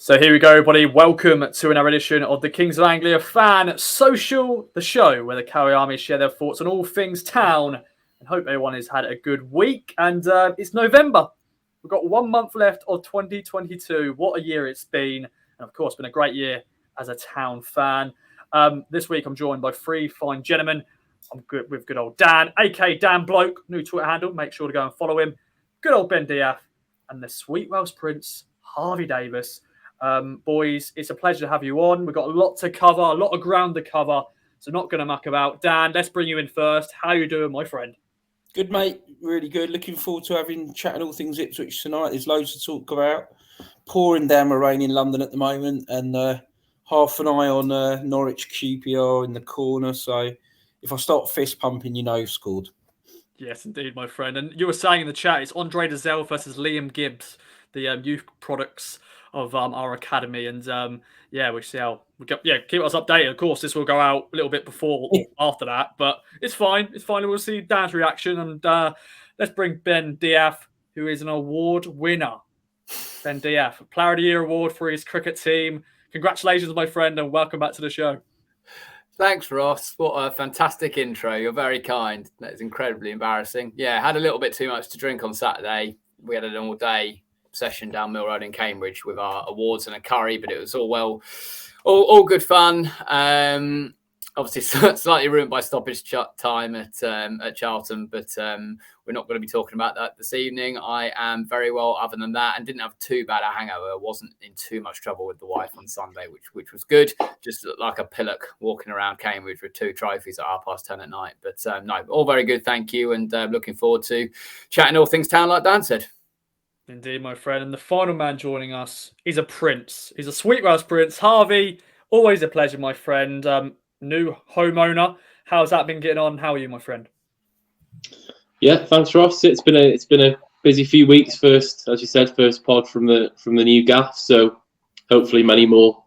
So here we go, everybody. Welcome to another edition of the Kings of Anglia Fan Social, the show where the KOA Army share their thoughts on all things town. And hope everyone has had a good week. And it's November. We've got 1 month left of 2022. What a year it's been. And of course, been a great year as a town fan. This week, I'm joined by three fine gentlemen. I'm good with good old Dan, aka Dan Bloke, new Twitter handle. Make sure to go and follow him. Good old Ben De'Ath and the sweet Welsh Prince, Harvey Davies. Boys, it's a pleasure to have you on. We've got a lot to cover, a lot of ground to cover, so not going to muck about. Dan, let's bring you in first. How you doing, my friend? Good, mate. Really good. Looking forward to chatting all things Ipswich tonight. There's loads to talk about. Pouring down the rain in London at the moment, and half an eye on Norwich QPR in the corner. So if I start fist pumping, you know you've scored. Yes, indeed, my friend. And you were saying in the chat, it's Andre Dezelle versus Liam Gibbs, the youth products of our academy, and we see how we go. Yeah, keep us updated. Of course, this will go out a little bit before or after that, but it's fine. It's fine. We'll see Dan's reaction, and let's bring Ben De'Ath, who is an award winner. Ben De'Ath, Player of the Year award for his cricket team. Congratulations, my friend, and welcome back to the show. Thanks, Ross. What a fantastic intro. You're very kind. That is incredibly embarrassing. Yeah, had a little bit too much to drink on Saturday. We had an all-day session down Mill Road in Cambridge with our awards and a curry, but it was all good fun. Obviously slightly ruined by stoppage time at Charlton, but we're not going to be talking about that this evening. I am very well other than that, and didn't have too bad a hangover. Wasn't in too much trouble with the wife on Sunday, which was good. Just looked like a pillock walking around Cambridge with 2 trophies at 10:30 at night. But no, all very good, thank you, and looking forward to chatting all things town like Dan said. Indeed, my friend. And the final man joining us is a prince. He's a sweet Welsh prince. Harvey, always a pleasure, my friend. New homeowner. How's that been getting on? How are you, my friend? Yeah, thanks, Ross. It's been a busy few weeks. First, as you said, first pod from the new gaff. So hopefully many more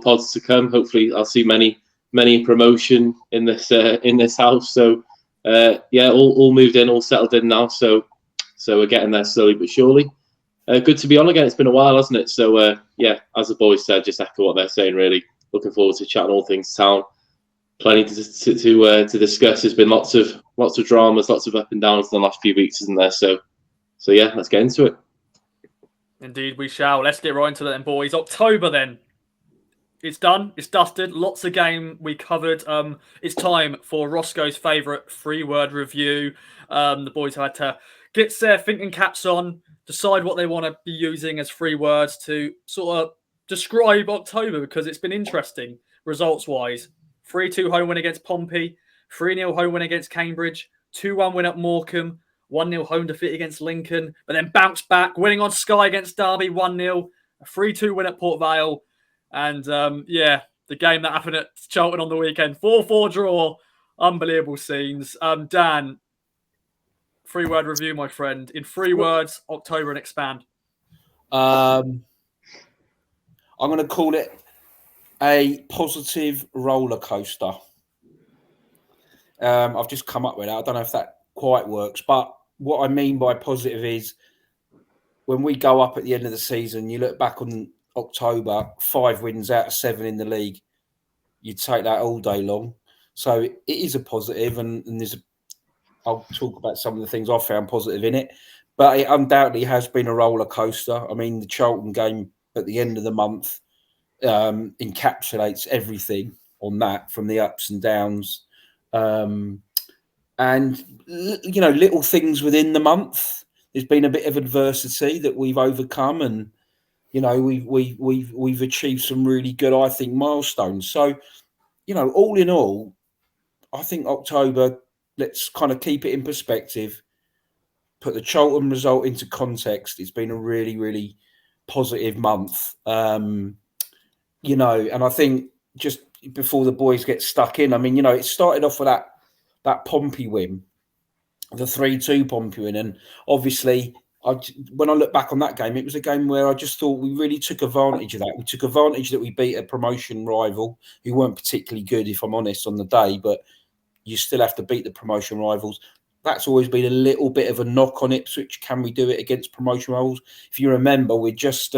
pods to come. Hopefully I'll see many promotion in this house. So all moved in, all settled in now. So we're getting there slowly but surely. Good to be on again. It's been a while, hasn't it? So as the boys said, just echo what they're saying. Really looking forward to chatting all things town. Plenty to discuss. There's been lots of dramas, lots of up and downs in the last few weeks, isn't there? So yeah, let's get into it. Indeed, we shall. Let's get right into that, then, boys. October, then. It's done. It's dusted. Lots of game we covered. It's time for Roscoe's favourite 3-word review. The boys have had to get their thinking caps on, decide what they want to be using as 3 words to sort of describe October, because it's been interesting results-wise. 3-2 home win against Pompey, 3-0 home win against Cambridge, 2-1 win at Morecambe, 1-0 home defeat against Lincoln, but then bounced back, winning on Sky against Derby, 1-0, a 3-2 win at Port Vale, and the game that happened at Charlton on the weekend, 4-4 draw, unbelievable scenes. Dan, 3-word review, my friend. In 3 words, October and expand. I'm going to call it a positive roller coaster. I've just come up with that. I don't know if that quite works, but what I mean by positive is when we go up at the end of the season, you look back on October, 5 wins out of 7 in the league. You'd take that all day long. So it is a positive, and I'll talk about some of the things I found positive in it, but it undoubtedly has been a roller coaster. I mean, the Charlton game at the end of the month encapsulates everything on that, from the ups and downs, and little things within the month. There's been a bit of adversity that we've overcome, and we've achieved some really good, I think, milestones. So all in all, I think October, let's kind of keep it in perspective, put the Charlton result into context. It's been a really, really positive month. And I think just before the boys get stuck in, I mean, it started off with that Pompey win, the 3-2 Pompey win. And obviously, when I look back on that game, it was a game where I just thought we really took advantage of that. We took advantage that we beat a promotion rival who weren't particularly good, if I'm honest, on the day, but you still have to beat the promotion rivals. That's always been a little bit of a knock on Ipswich. Can we do it against promotion rivals? If you remember, we just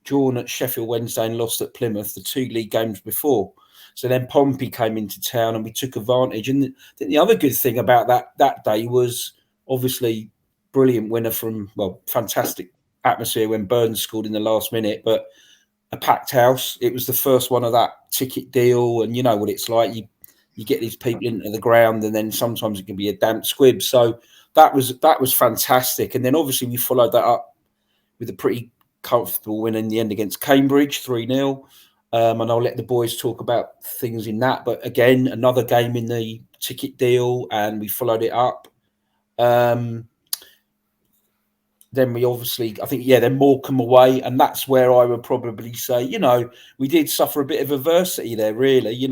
drawn at Sheffield Wednesday and lost at Plymouth the 2 league games before. So then Pompey came into town and we took advantage. And I think the other good thing about that day was obviously brilliant winner from, well, fantastic atmosphere when Burns scored in the last minute, but a packed house. It was the first one of that ticket deal. And you know what it's like. You get these people into the ground and then sometimes it can be a damp squib. So that was fantastic. And then obviously we followed that up with a pretty comfortable win in the end against Cambridge, 3-0. And I'll let the boys talk about things in that. But again, another game in the ticket deal, and we followed it up. Then we obviously, I think, then Morecambe away. And that's where I would probably say, we did suffer a bit of adversity there, really.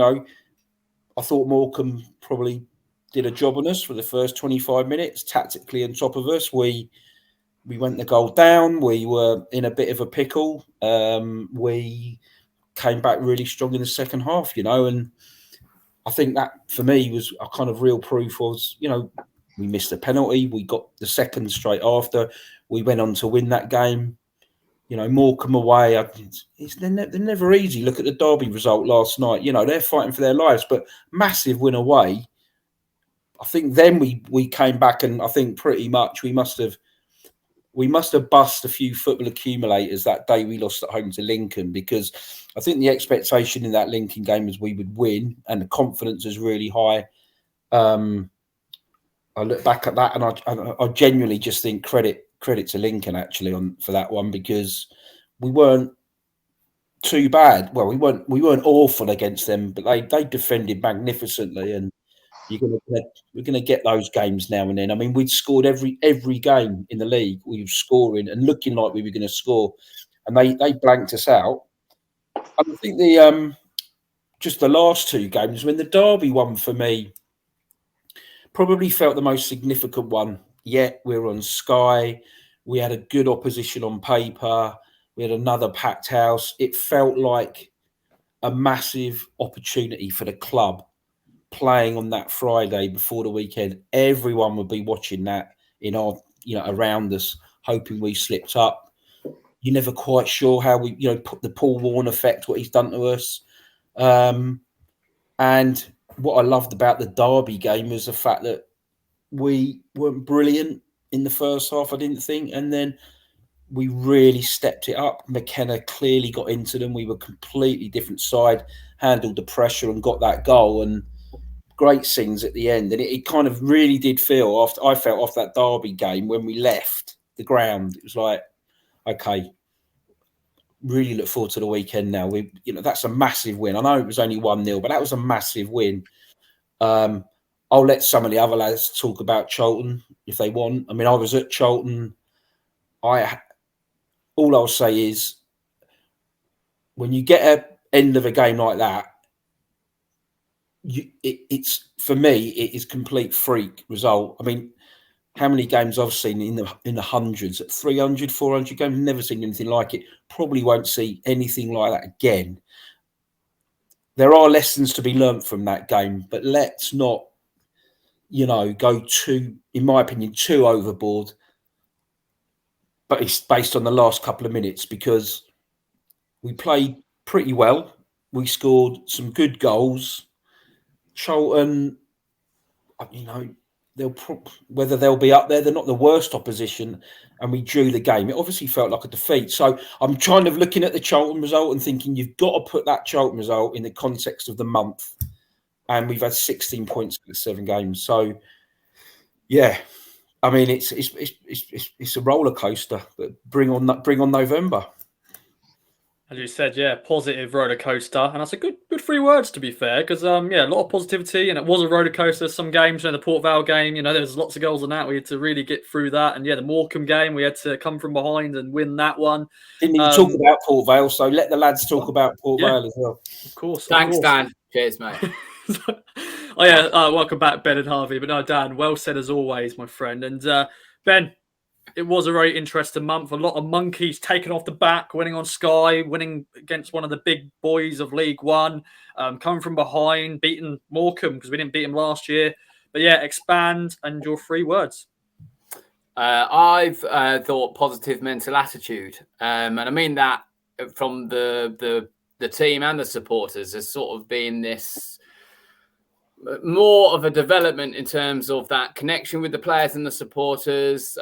I thought Morecambe probably did a job on us for the first 25 minutes, tactically on top of us. We went the goal down. We were in a bit of a pickle. We came back really strong in the second half, and I think that for me was a kind of real proof was, we missed a penalty. We got the second straight after. We went on to win that game. Morecambe away, they're never easy. Look at the Derby result last night. They're fighting for their lives, but massive win away. I think then we came back and I think pretty much we must have bust a few football accumulators that day we lost at home to Lincoln, because I think the expectation in that Lincoln game was we would win and the confidence is really high. I look back at that and I genuinely just think credit to Lincoln actually for that one, because we weren't too bad. Well, we weren't awful against them, but they defended magnificently, and we're gonna get those games now and then. I mean, we'd scored every game in the league. We were scoring and looking like we were going to score, and they blanked us out. And I think just the last 2 games, when the Derby one for me probably felt the most significant one. Yet we're on Sky. We had a good opposition on paper. We had another packed house. It felt like a massive opportunity for the club. Playing on that Friday before the weekend, everyone would be watching that in our, around us, hoping we slipped up. You're never quite sure how we, put the Paul Warne effect, what he's done to us. And what I loved about the Derby game was the fact that we weren't brilliant in the first half, I didn't think, and then we really stepped it up. McKenna clearly got into them. We were a completely different side, handled the pressure and got that goal, and great scenes at the end. And it kind of really did feel after that Derby game when we left the ground, it was like, okay, really look forward to the weekend now. That's a massive win. I know it was only 1-0, but that was a massive win. I'll let some of the other lads talk about Charlton if they want. I mean, I was at Charlton. All I'll say is when you get an end of a game like that, it's for me, it is complete freak result. I mean, how many games I've seen in the hundreds, 300, 400 games, never seen anything like it. Probably won't see anything like that again. There are lessons to be learnt from that game, but let's not, go too, in my opinion, too overboard. But it's based on the last couple of minutes, because we played pretty well. We scored some good goals. Charlton, whether they'll be up there, they're not the worst opposition, and we drew the game. It obviously felt like a defeat. So I'm kind of looking at the Charlton result and thinking you've got to put that Charlton result in the context of the month. And we've had 16 points in 7 games. So, yeah, I mean, it's a roller coaster, but bring on November. As you said, positive roller coaster, and that's a good 3 words to be fair, because a lot of positivity, and it was a roller coaster. Some games, the Port Vale game, there was lots of goals in that. We had to really get through that, and the Morecambe game, we had to come from behind and win that one. Didn't even talk about Port Vale, so let the lads talk about Port Vale as well. Of course. Thanks, Dan. Cheers, mate. Welcome back, Ben and Harvey. But no, Dan, well said as always, my friend. And Ben, it was a very interesting month. A lot of monkeys taken off the back, winning on Sky, winning against one of the big boys of League One, coming from behind, beating Morecambe because we didn't beat him last year. But expand and your 3 words. I've thought positive mental attitude. And I mean that from the team and the supporters as sort of being this more of a development in terms of that connection with the players and the supporters.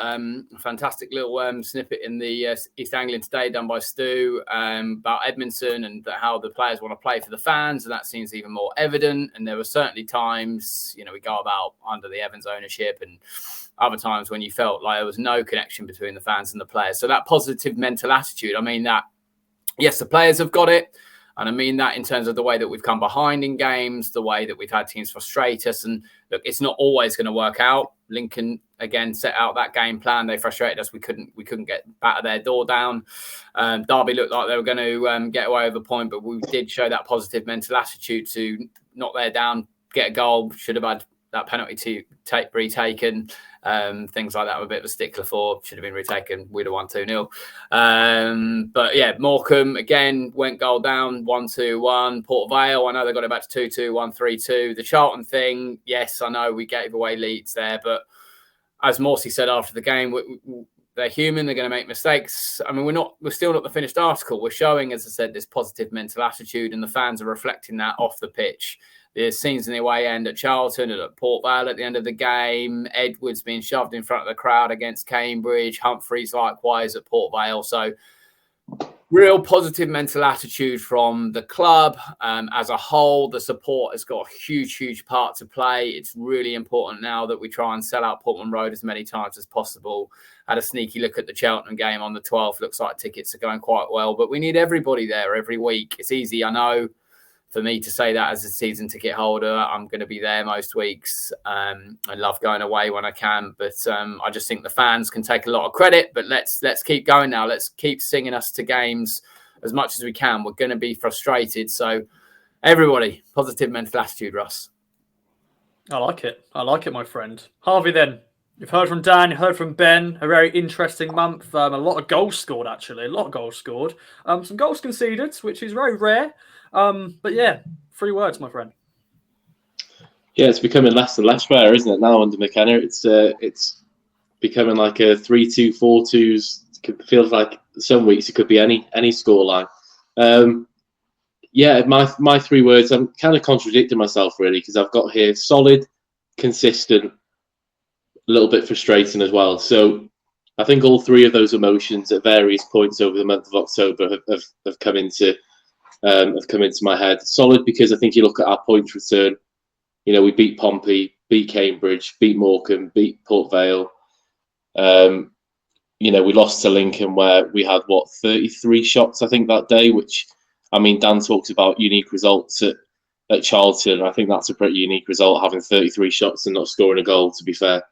Fantastic little snippet in the East Anglian Today done by Stu about Edmondson and how the players want to play for the fans, and that seems even more evident. And there were certainly times, we go about under the Evans ownership, and other times when you felt like there was no connection between the fans and the players. So that positive mental attitude, I mean that, yes, the players have got it. And I mean that in terms of the way that we've come behind in games, the way that we've had teams frustrate us. And look, it's not always going to work out. Lincoln, again, set out that game plan. They frustrated us. We couldn't get back of their door down. Derby looked like they were going to get away with a point, but we did show that positive mental attitude to knock there down, get a goal. Should have had that penalty to take retaken. Things like that were a bit of a stickler for. Should have been retaken. We'd have won 2-0. But yeah, Morecambe again went goal down 1-2-1. Port Vale, I know they got it back to 2-2, 1-3-2. The Charlton thing, yes, I know we gave away leads there, but as Morsey said after the game, they're human. They're going to make mistakes. I mean, we're still not the finished article. We're showing, as I said, this positive mental attitude, and the fans are reflecting that off the pitch. The scenes in the away end at Charlton and at Port Vale at the end of the game, Edwards being shoved in front of the crowd against Cambridge, Humphreys likewise at Port Vale. So real positive mental attitude from the club as a whole. The support has got a huge, huge part to play. It's really important now that we try and sell out Portman Road as many times as possible. Had a sneaky look at the Cheltenham game on the 12th. Looks like tickets are going quite well, but we need everybody there every week. It's easy, I know, for me to say that as a season ticket holder. I'm going to be there most weeks. I love going away when I can, but I just think the fans can take a lot of credit. But let's keep going now. Let's keep singing us to games as much as we can. We're going to be frustrated. So everybody, positive mental attitude, Russ. I like it. I like it, my friend. Harvey, then. You've heard from Dan, you've heard from Ben. A very interesting month. A lot of goals scored, actually. A lot of goals scored. Some goals conceded, which is very rare. But yeah, 3 words, my friend. Yeah, it's becoming less and less rare, isn't it, now under McKenna? It's becoming like a 3-2, 4-2s. It feels like some weeks it could be any scoreline. Yeah, my 3 words, I'm kind of contradicting myself, really, because I've got here solid, consistent, a little bit frustrating as well. So I think all 3 of those emotions at various points over the month of October have come into my head. Solid because I think you look at our points return. We beat Pompey, beat Cambridge, beat Morecambe, beat Port Vale. We lost to Lincoln where we had 33 shots I think that day, which, I mean, Dan talks about unique results at Charlton. I think that's a pretty unique result, having 33 shots and not scoring a goal, to be fair.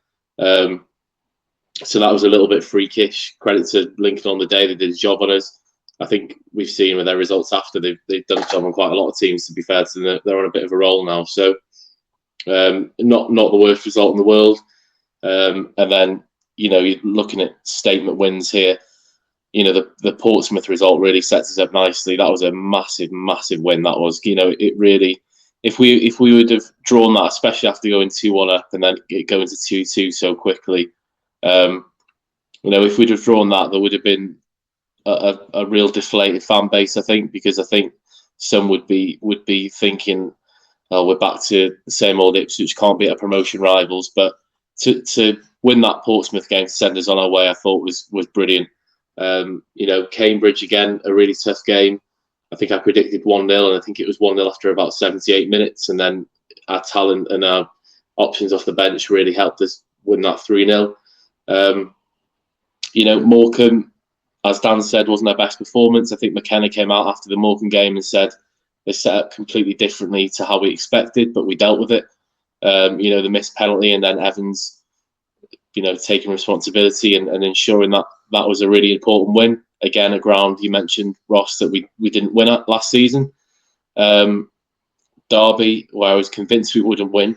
So that was a little bit freakish. Credit to Lincoln on the day. They did a job on us. I think we've seen with their results after they've done a job on quite a lot of teams, to be fair to them. They're on a bit of a roll now. So not the worst result in the world. And then, you're looking at statement wins here. The Portsmouth result really sets us up nicely. That was a massive, massive win. That was, it really, if we would have drawn that, especially after going 2-1 up and then going to 2-2 so quickly, if we'd have drawn that, there would have been a real deflated fan base, I think, because I think some would be thinking, oh, we're back to the same old Ipswich, can't beat our promotion rivals. But to win that Portsmouth game to send us on our way, I thought was brilliant. Cambridge, again, a really tough game. I think I predicted 1-0, and I think it was 1-0 after about 78 minutes. And then our talent and our options off the bench really helped us win that 3-0. Morecambe, as Dan said, wasn't their best performance. I think McKenna came out after the Morecambe game and said they set up completely differently to how we expected, but we dealt with it. The missed penalty and then Evans, taking responsibility and ensuring that was a really important win. Again, a ground you mentioned, Ross, that we didn't win at last season. Derby, where I was convinced we wouldn't win,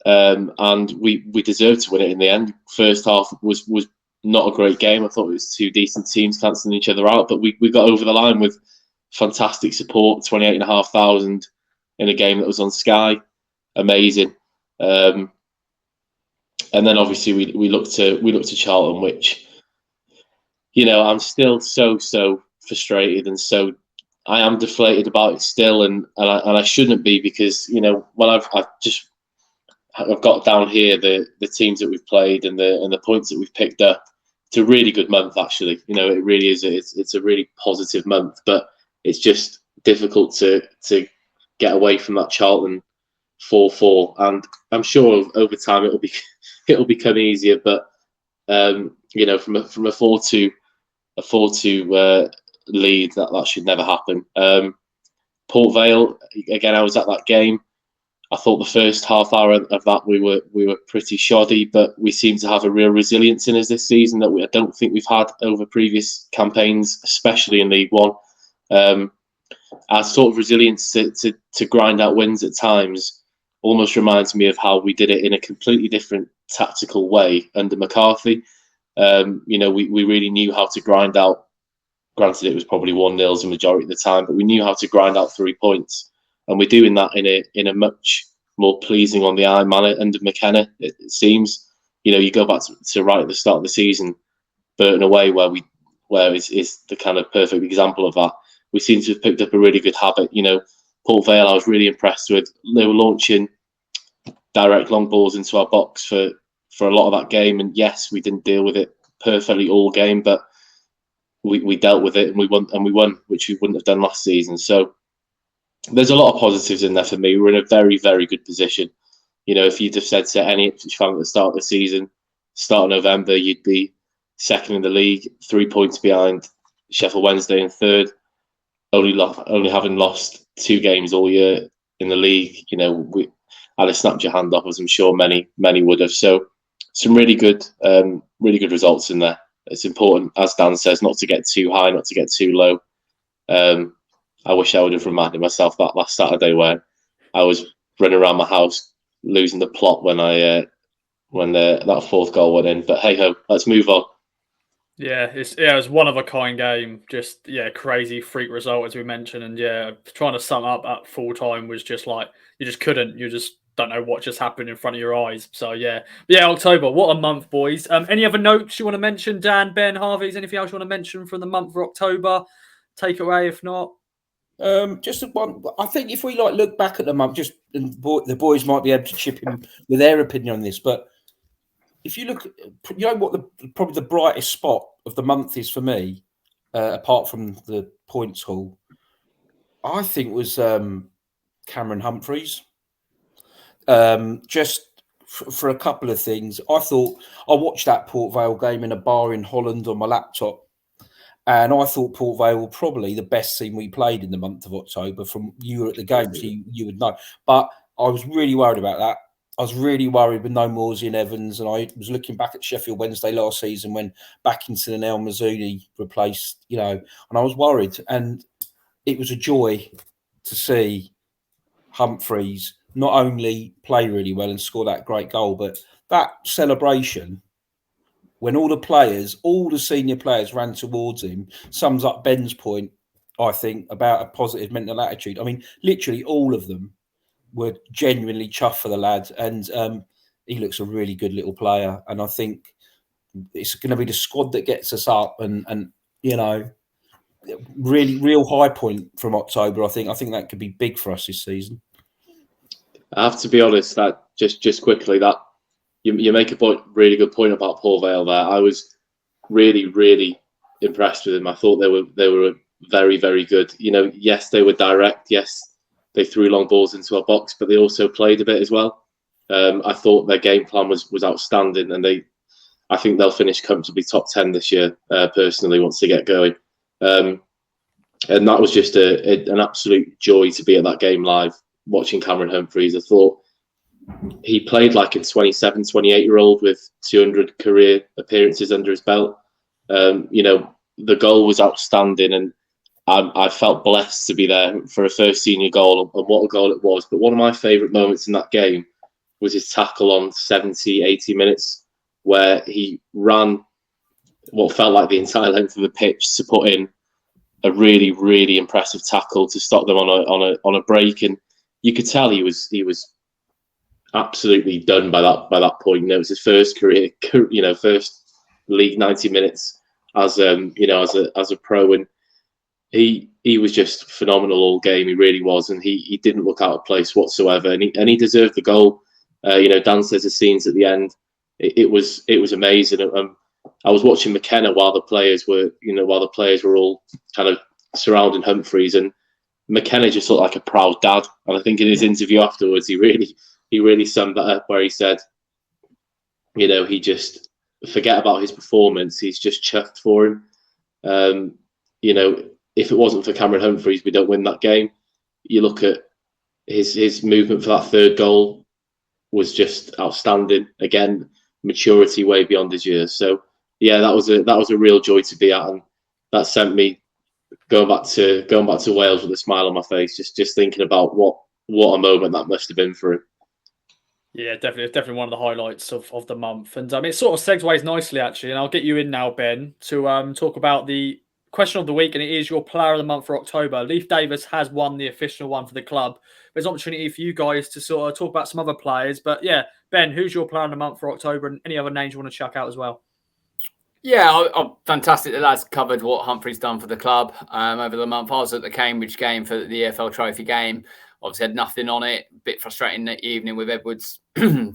and we deserved to win it in the end. First half was not a great game. I thought it was 2 decent teams cancelling each other out, but we got over the line with fantastic support, 28,500 in a game that was on Sky. Amazing. And then obviously we looked to Charlton, which, I'm still so frustrated, and so I am deflated about it still, and I shouldn't be, because when I've got down here the teams that we've played and the points that we've picked up. It's a really good month, actually. It really is. It's a really positive month, but it's just difficult to get away from that Charlton 4-4, and I'm sure over time it'll become easier. But from a 4-2 lead, that should never happen. Port Vale, again, I was at that game. I thought the first half hour of that we were pretty shoddy, but we seem to have a real resilience in us this season that I don't think we've had over previous campaigns, especially in League One. Our sort of resilience to grind out wins at times almost reminds me of how we did it in a completely different tactical way under McCarthy. We really knew how to grind out. Granted, it was probably 1-0 the majority of the time, but we knew how to grind out 3 points. And we're doing that in a much more pleasing on the eye manner under McKenna, it seems. You go back to right at the start of the season, Burton away, where is the kind of perfect example of that. We seem to have picked up a really good habit. Port Vale, I was really impressed with. They were launching direct long balls into our box for a lot of that game. And yes, we didn't deal with it perfectly all game, but we dealt with it and we won, which we wouldn't have done last season. So there's a lot of positives in there for me. We're in a very, very good position. If you'd have said to any Ipswich fan at the start of the season, start of November, you'd be second in the league, 3 points behind Sheffield Wednesday in third, only having lost 2 games all year in the league. I'd have snapped your hand off, as I'm sure many would have. So some really good results in there. It's important, as Dan says, not to get too high, not to get too low. I wish I would have reminded myself that last Saturday where I was running around my house losing the plot when that 4th goal went in. But hey ho, let's move on. Yeah, it was one of a kind game. Just crazy freak result, as we mentioned, and trying to sum up at full time was just like you just don't know what just happened in front of your eyes. So October, what a month, boys. Any other notes you want to mention, Dan, Ben, Harvey's? Anything else you want to mention from the month of October? Take away, if not. Just one. I think if we look back at the month, the boys might be able to chip in with their opinion on this. But if you look, what probably the brightest spot of the month is for me, apart from the points haul, I think was Cameron Humphreys. Just for a couple of things, I thought I watched that Port Vale game in a bar in Holland on my laptop. And I thought Port Vale were probably the best team we played in the month of October. You were at the game, so you would know. But I was really worried about that. I was really worried with no Morsey and Evans. And I was looking back at Sheffield Wednesday last season when Backinson and El Mazzuni replaced, and I was worried. And it was a joy to see Humphreys not only play really well and score that great goal, but that celebration when all the senior players ran towards him, sums up Ben's point, I think, about a positive mental attitude. I mean, literally all of them were genuinely chuffed for the lad, and he looks a really good little player. And I think it's going to be the squad that gets us up, and really real high point from October. I think that could be big for us this season. I have to be honest, that just quickly, that you make a really good point about Port Vale there. I was really, really impressed with them. I thought they were very, very good. Yes, they were direct. Yes, they threw long balls into our box, but they also played a bit as well. I thought their game plan was outstanding, and I think they'll finish comfortably top 10 this year. Personally, once they get going, and that was just an absolute joy to be at that game live, watching Cameron Humphreys. I thought he played like a 27, 28-year-old with 200 career appearances under his belt. The goal was outstanding, and I felt blessed to be there for a first senior goal, and what a goal it was. But one of my favourite moments in that game was his tackle on 70, 80 minutes, where he ran what felt like the entire length of the pitch to put in a really, really impressive tackle to stop them on a break. And you could tell he was absolutely done by that point. It was his first career, first league 90 minutes as a pro, and he was just phenomenal all game. He really was, and he didn't look out of place whatsoever, and he deserved the goal. Dan says the scenes at the end, it was amazing. I was watching McKenna while the players were all kind of surrounding Humphreys, and McKenna just looked like a proud dad. And I think in his interview afterwards, he really summed that up, where he said, he just forget about his performance. He's just chuffed for him. If it wasn't for Cameron Humphreys, we don't win that game. You look at his movement for that third goal was just outstanding. Again, maturity way beyond his years. So yeah, that was a real joy to be at, and that sent me going back to Wales with a smile on my face, just thinking about what a moment that must have been for him. Yeah, definitely. It's definitely one of the highlights of the month. And it sort of segues nicely, actually. And I'll get you in now, Ben, to talk about the question of the week. And it is your player of the month for October. De'Ath Davies has won the official one for the club. There's an opportunity for you guys to sort of talk about some other players. But yeah, Ben, who's your player of the month for October? And any other names you want to chuck out as well? Yeah, fantastic. The lads covered what Humphrey's done for the club over the month. I was at the Cambridge game for the EFL Trophy game. Obviously had nothing on it. A bit frustrating that evening with Edwards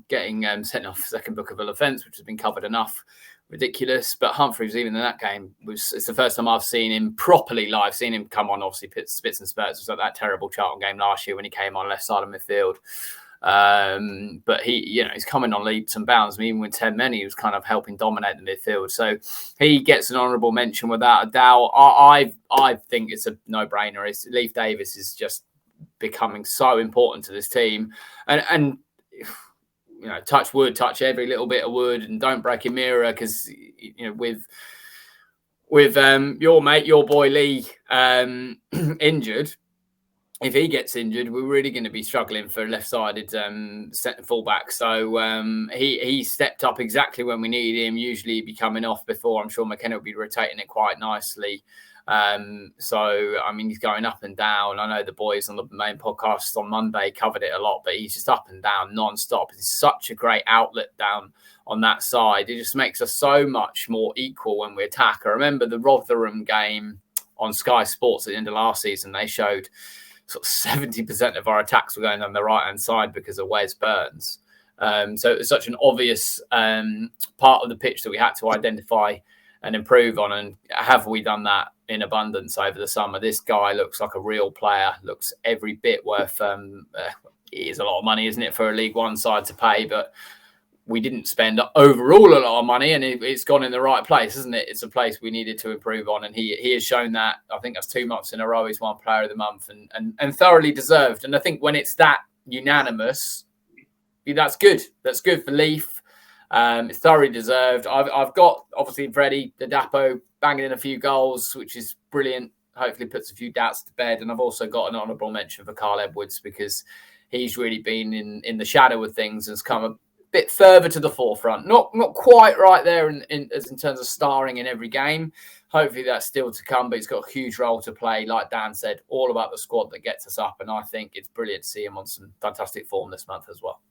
getting sent off second book of ill offence, which has been covered enough. Ridiculous. But Humphreys, even in that game, it's the first time I've seen him properly live. Seen him come on, obviously, spits and spurts. It was like that terrible Charlton game last year when he came on left side of midfield. But he's coming on leaps and bounds. I mean, even with 10 men, he was kind of helping dominate the midfield. So he gets an honourable mention without a doubt. I think it's a no-brainer. De'Ath Davies is just becoming so important to this team, and touch wood, touch every little bit of wood, and don't break a mirror, because with your boy Lee injured. If he gets injured, we're really going to be struggling for left-sided centre fullback. So he stepped up exactly when we needed him. Usually he'd be coming off before. I'm sure McKenna will be rotating it quite nicely. He's going up and down. I know the boys on the main podcast on Monday covered it a lot, but he's just up and down non-stop. It's such a great outlet down on that side. It just makes us so much more equal when we attack. I remember the Rotherham game on Sky Sports at the end of last season. They showed sort of 70% of our attacks were going on the right-hand side because of Wes Burns. So it was such an obvious part of the pitch that we had to identify and improve on. And have we done that in abundance over the summer? This guy looks like a real player, looks every bit worth, it is a lot of money, isn't it, for a League One side to pay, but we didn't spend overall a lot of money, and it's gone in the right place, isn't it? It's a place we needed to improve on, and he has shown that. I think that's 2 months in a row he's won player of the month, and thoroughly deserved. And I think when it's that unanimous, that's good. That's good for Leaf. It's thoroughly deserved. I've got, obviously, Freddie Dapo banging in a few goals, which is brilliant. Hopefully puts a few doubts to bed. And I've also got an honourable mention for Carl Edwards, because he's really been in the shadow of things and has come a bit further to the forefront. Not quite right there in terms of starring in every game. Hopefully that's still to come, but he's got a huge role to play. Like Dan said, all about the squad that gets us up. And I think it's brilliant to see him on some fantastic form this month as well.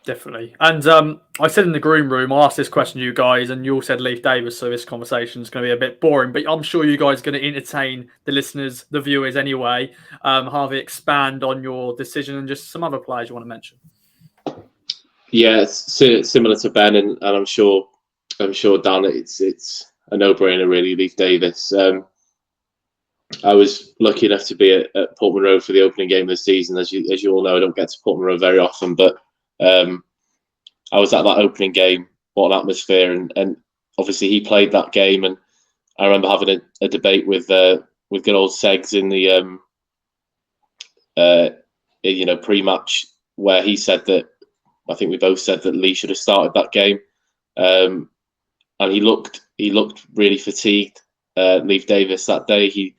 Definitely. And I said in the green room, I asked this question to you guys, and you all said De'Ath Davies, so this conversation is going to be a bit boring, but I'm sure you guys are going to entertain the listeners, the viewers anyway. Harvey, expand on your decision and just some other players you want to mention. Yeah, it's similar to Ben, and I'm sure Dan, it's a no-brainer really, De'Ath Davies. I was lucky enough to be at Portman Road for the opening game of the season. As you all know, I don't get to Portman Road very often, but I was at that opening game. What an atmosphere! And obviously he played that game, and I remember having a debate with good old Segs in the pre-match, where he said that, I think we both said that Lee should have started that game, and he looked really fatigued. De'Ath Davies that day, he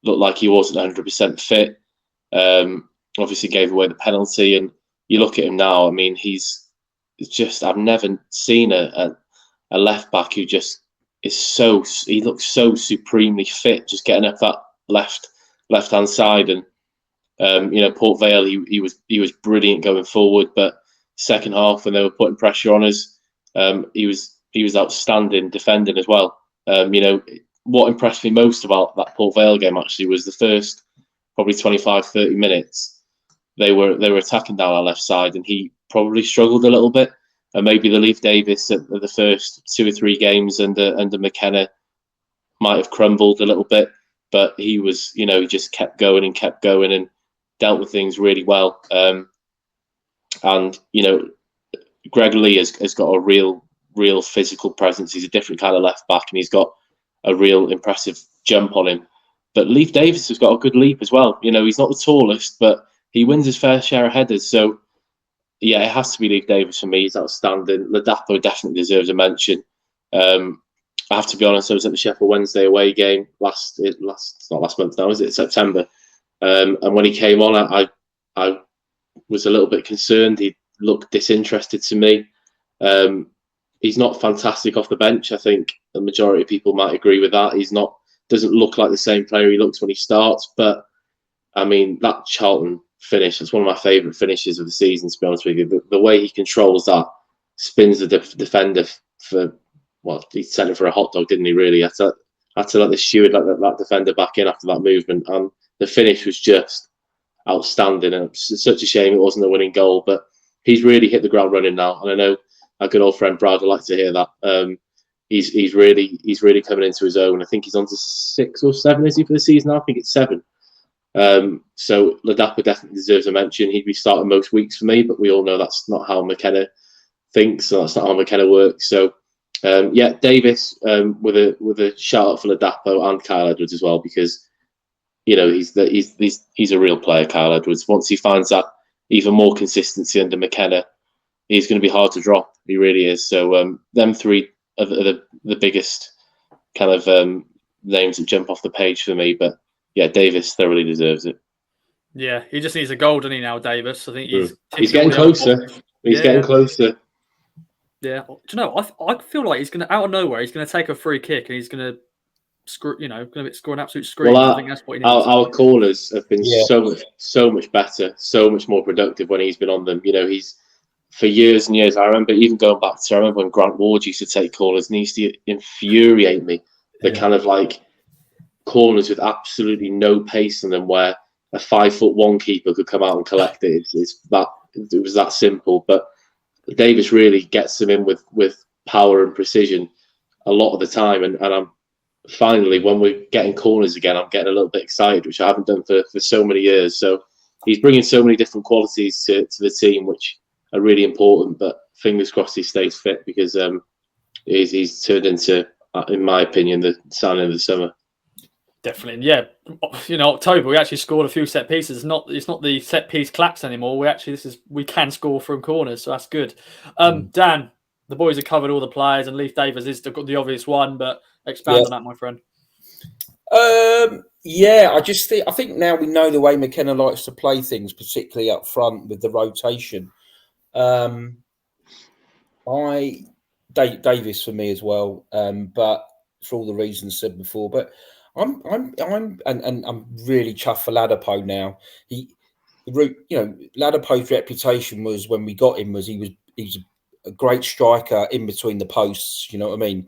looked like he wasn't 100% fit. Obviously gave away the penalty, and you look at him now. I mean, I've never seen a left back who just is he looks so supremely fit, just getting up that left hand side. And Port Vale, he was brilliant going forward, but second half when they were putting pressure on us, he was outstanding defending as well. what impressed me most about that Port Vale game actually was the first probably 25, 30 minutes. They were attacking down our left side, and he probably struggled a little bit. And maybe the Leif Davis at the first 2 or 3 games under McKenna might have crumbled a little bit, but he was, he just kept going and dealt with things really well. And Greg Lee has got a real physical presence. He's a different kind of left back, and he's got a real impressive jump on him. But Leif Davis has got a good leap as well. He's not the tallest, but he wins his fair share of headers. So, yeah, it has to be Leif Davis for me. He's outstanding. Ladapo definitely deserves a mention. I have to be honest, I was at the Sheffield Wednesday away game last not last month now, is it? September. And when he came on, I was a little bit concerned. He looked disinterested to me. He's not fantastic off the bench. I think the majority of people might agree with that. Doesn't look like the same player he looks when he starts. But I mean, that Charlton finish, it's one of my favourite finishes of the season, to be honest with you. The way he controls that, spins the defender he sent it for a hot dog, didn't he, really? Had to let the steward let that defender back in after that movement. And the finish was just outstanding. And it's such a shame it wasn't a winning goal. But he's really hit the ground running now. And I know our good old friend Brad would like to hear that. He's really coming into his own. I think he's on to 6 or 7, is he, for the season now? I think it's 7. So Ladapo definitely deserves a mention. He'd be starting most weeks for me, but we all know that's not how McKenna thinks, and that's not how McKenna works. So Davis with a shout out for Ladapo and Kyle Edwards as well, because he's a real player, Kyle Edwards. Once he finds that even more consistency under McKenna, he's going to be hard to drop. He really is. So them 3 are the biggest kind of names that jump off the page for me. But yeah, Davis thoroughly deserves it. Yeah, he just needs a goal, doesn't he, now, Davis? I think he's getting closer. He's getting closer. Yeah. Do you know, I feel like he's going to, out of nowhere, he's going to take a free kick and he's going to score an absolute scream. Well, I think that's what he needs. Our corners have been so much better, so much more productive when he's been on them. He's, for years and years, I remember even going back to, when Grant Ward used to take corners, and he used to infuriate me. The kind of like corners with absolutely no pace in them, where a 5'1" keeper could come out and collect it. It was that simple. But Davis really gets them in with power and precision a lot of the time. And I'm finally, when we're getting corners again, I'm getting a little bit excited, which I haven't done for so many years. So he's bringing so many different qualities to the team, which are really important. But fingers crossed he stays fit, because he's turned into, in my opinion, the signing of the summer. Definitely. And yeah, October, we actually scored a few set pieces. It's not the set piece clacks anymore. We can score from corners, so that's good. Dan, the boys have covered all the players, and Leif Davis is the obvious one, but expand on that, my friend. I think now we know the way McKenna likes to play things, particularly up front with the rotation. Davis for me as well, but for all the reasons said before. But I'm really chuffed for Ladapo now. Ladapo's reputation was, when we got him, was he's a great striker in between the posts. You know what I mean?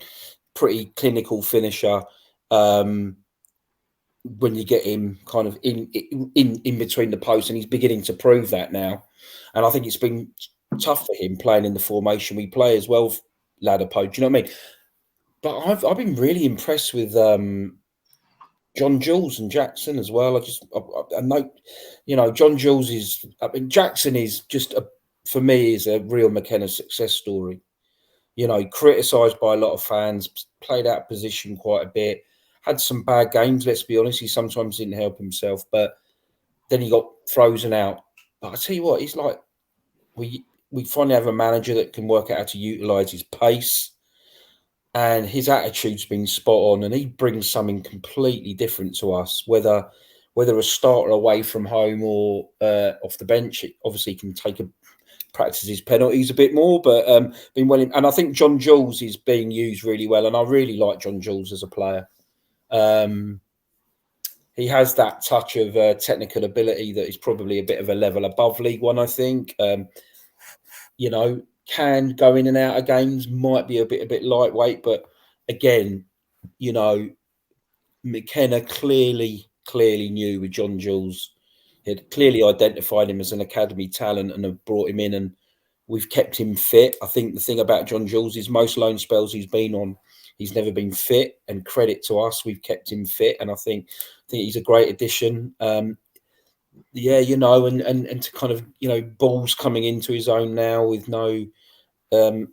Pretty clinical finisher. When you get him kind of in between the posts, and he's beginning to prove that now. And I think it's been tough for him playing in the formation we play as well, Ladapo. Do you know what I mean? But I've been really impressed with John Jules and Jackson as well. I know, John Jules is. Jackson is just for me is a real McKenna success story. Criticised by a lot of fans, played out of position quite a bit, had some bad games. Let's be honest, he sometimes didn't help himself, but then he got frozen out. But I tell you what, he's like, we finally have a manager that can work out how to utilise his pace. And his attitude's been spot on, and he brings something completely different to us. Whether a starter away from home or off the bench, obviously he can practice his penalties a bit more. But and I think John Jules is being used really well, and I really like John Jules as a player. He has that touch of technical ability that is probably a bit of a level above League One, I think. Can go in and out of games, might be a bit lightweight, but again, McKenna clearly knew with John Jules. He had clearly identified him as an academy talent and have brought him in, and we've kept him fit. I think the thing about John Jules is most loan spells he's been on, he's never been fit, and credit to us, we've kept him fit, and I think he's a great addition. Yeah, you know, and to kind of, you know, Ball's coming into his own now with no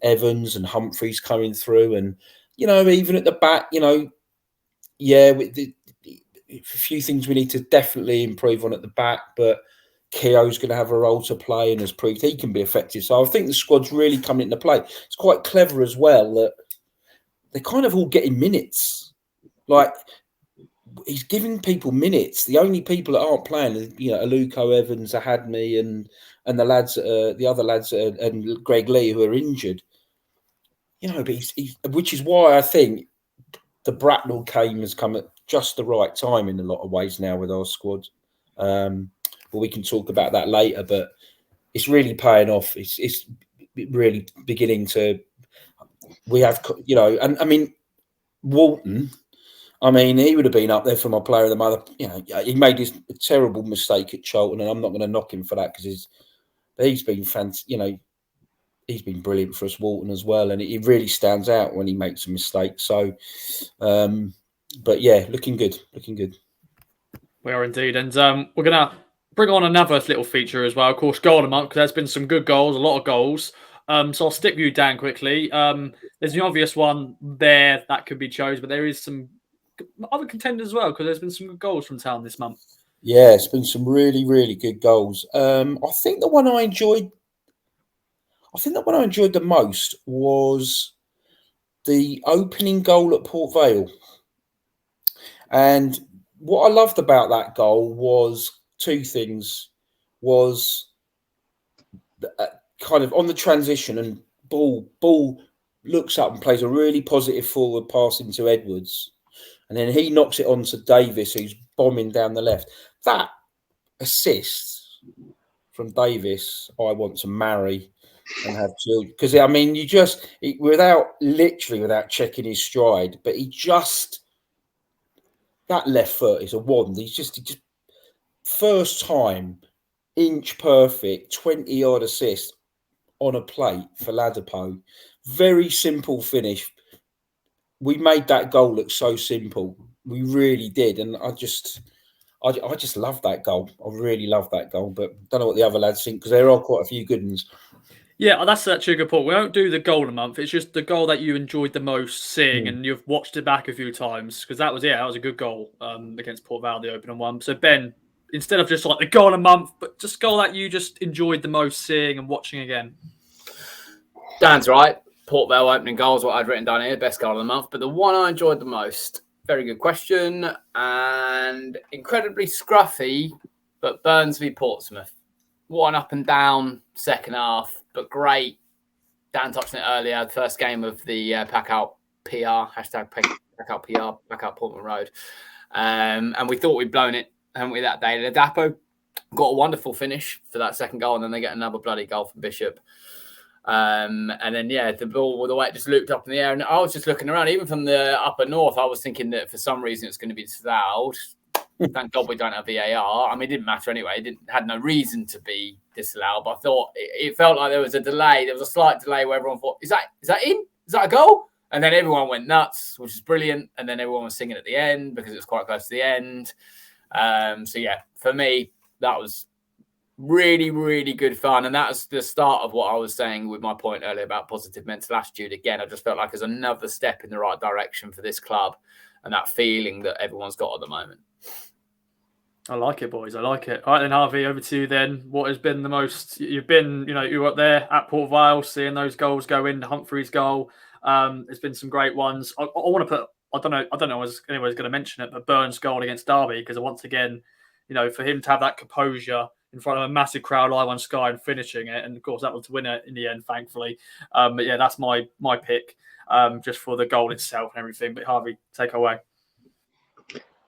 Evans and Humphreys coming through, and, you know, even at the back, you know, yeah, a few things we need to definitely improve on at the back, but Keogh's going to have a role to play and has proved he can be effective. So I think the squad's really coming into play. It's quite clever as well that they're kind of all getting minutes. Like, he's giving people minutes. The only people that aren't playing are, you know, Aluko, Evans, Ahadmi, and the lads, the other lads, and Greg Lee, who are injured. You know, but he's which is why I think the Bracknell game has come at just the right time in a lot of ways now with our squad. But we can talk about that later. But it's really paying off. It's really beginning to. We have, you know, and I mean, Walton. I mean, he would have been up there for my player of the month. You know, he made his terrible mistake at Charlton, and I'm not going to knock him for that because he's been you know, he's been brilliant for us, Walton, as well, and he really stands out when he makes a mistake. So, but yeah, looking good. We are indeed, and we're gonna bring on another little feature as well. Of course, goal of the month, because there's been some good goals, a lot of goals. So I'll stick with you, Dan, quickly. There's an obvious one there that could be chosen, but there is some other contenders as well, because there's been some good goals from Town this month. Yeah, it's been some really, really good goals. I think the one I enjoyed the most was the opening goal at Port Vale. And what I loved about that goal was two things. Was kind of on the transition, and Ball looks up and plays a really positive forward pass into Edwards. And then he knocks it on to Davies, who's bombing down the left. That assist from Davies, I want to marry and have children. Because, I mean, without checking his stride, but that left foot is a wand. He just first time, inch perfect, 20-yard assist on a plate for Ladapo. Very simple finish. We made that goal look so simple. We really did. And I just love that goal. I really love that goal. But don't know what the other lads think, because there are quite a few good ones. Yeah, that's actually a good point. We don't do the goal of the month. It's just the goal that you enjoyed the most seeing, and you've watched it back a few times, because that was a good goal against Port Vale, the opening one. So Ben, instead of just like the goal of the month, but just goal that you just enjoyed the most seeing and watching again. Dan's right. Port Vale opening goal is what I'd written down here, best goal of the month. But the one I enjoyed the most, very good question, and incredibly scruffy, but Burns v Portsmouth. What an up and down second half, but great. Dan touched on it earlier, the first game of the Pack Out PR, hashtag Pack Out PR, Pack Out Portman Road. And we thought we'd blown it, haven't we, that day? The Dapo got a wonderful finish for that second goal, and then they get another bloody goal from Bishop. And then, the ball, the way it just looped up in the air. And I was just looking around, even from the upper north, I was thinking that for some reason it's going to be disallowed. Thank God we don't have VAR. I mean, it didn't matter anyway. It had no reason to be disallowed. But I thought it felt like there was a delay. There was a slight delay where everyone thought, is that in? Is that a goal? And then everyone went nuts, which is brilliant. And then everyone was singing at the end because it was quite close to the end. For me, that was really, really good fun. And that was the start of what I was saying with my point earlier about positive mental attitude. Again, I just felt like there's another step in the right direction for this club and that feeling that everyone's got at the moment. I like it, boys. I like it. All right, then, Harvey, over to you then. What has been the most... You've been, you were up there at Port Vale, seeing those goals go in, Humphrey's goal. There's been some great ones. I want to put... I don't know if anyone's going to mention it, but Burns' goal against Derby, because once again, for him to have that composure in front of a massive crowd live on Sky and finishing it, and of course that was the winner in the end, thankfully. But yeah, that's my pick, just for the goal itself and everything. But Harvey, take away.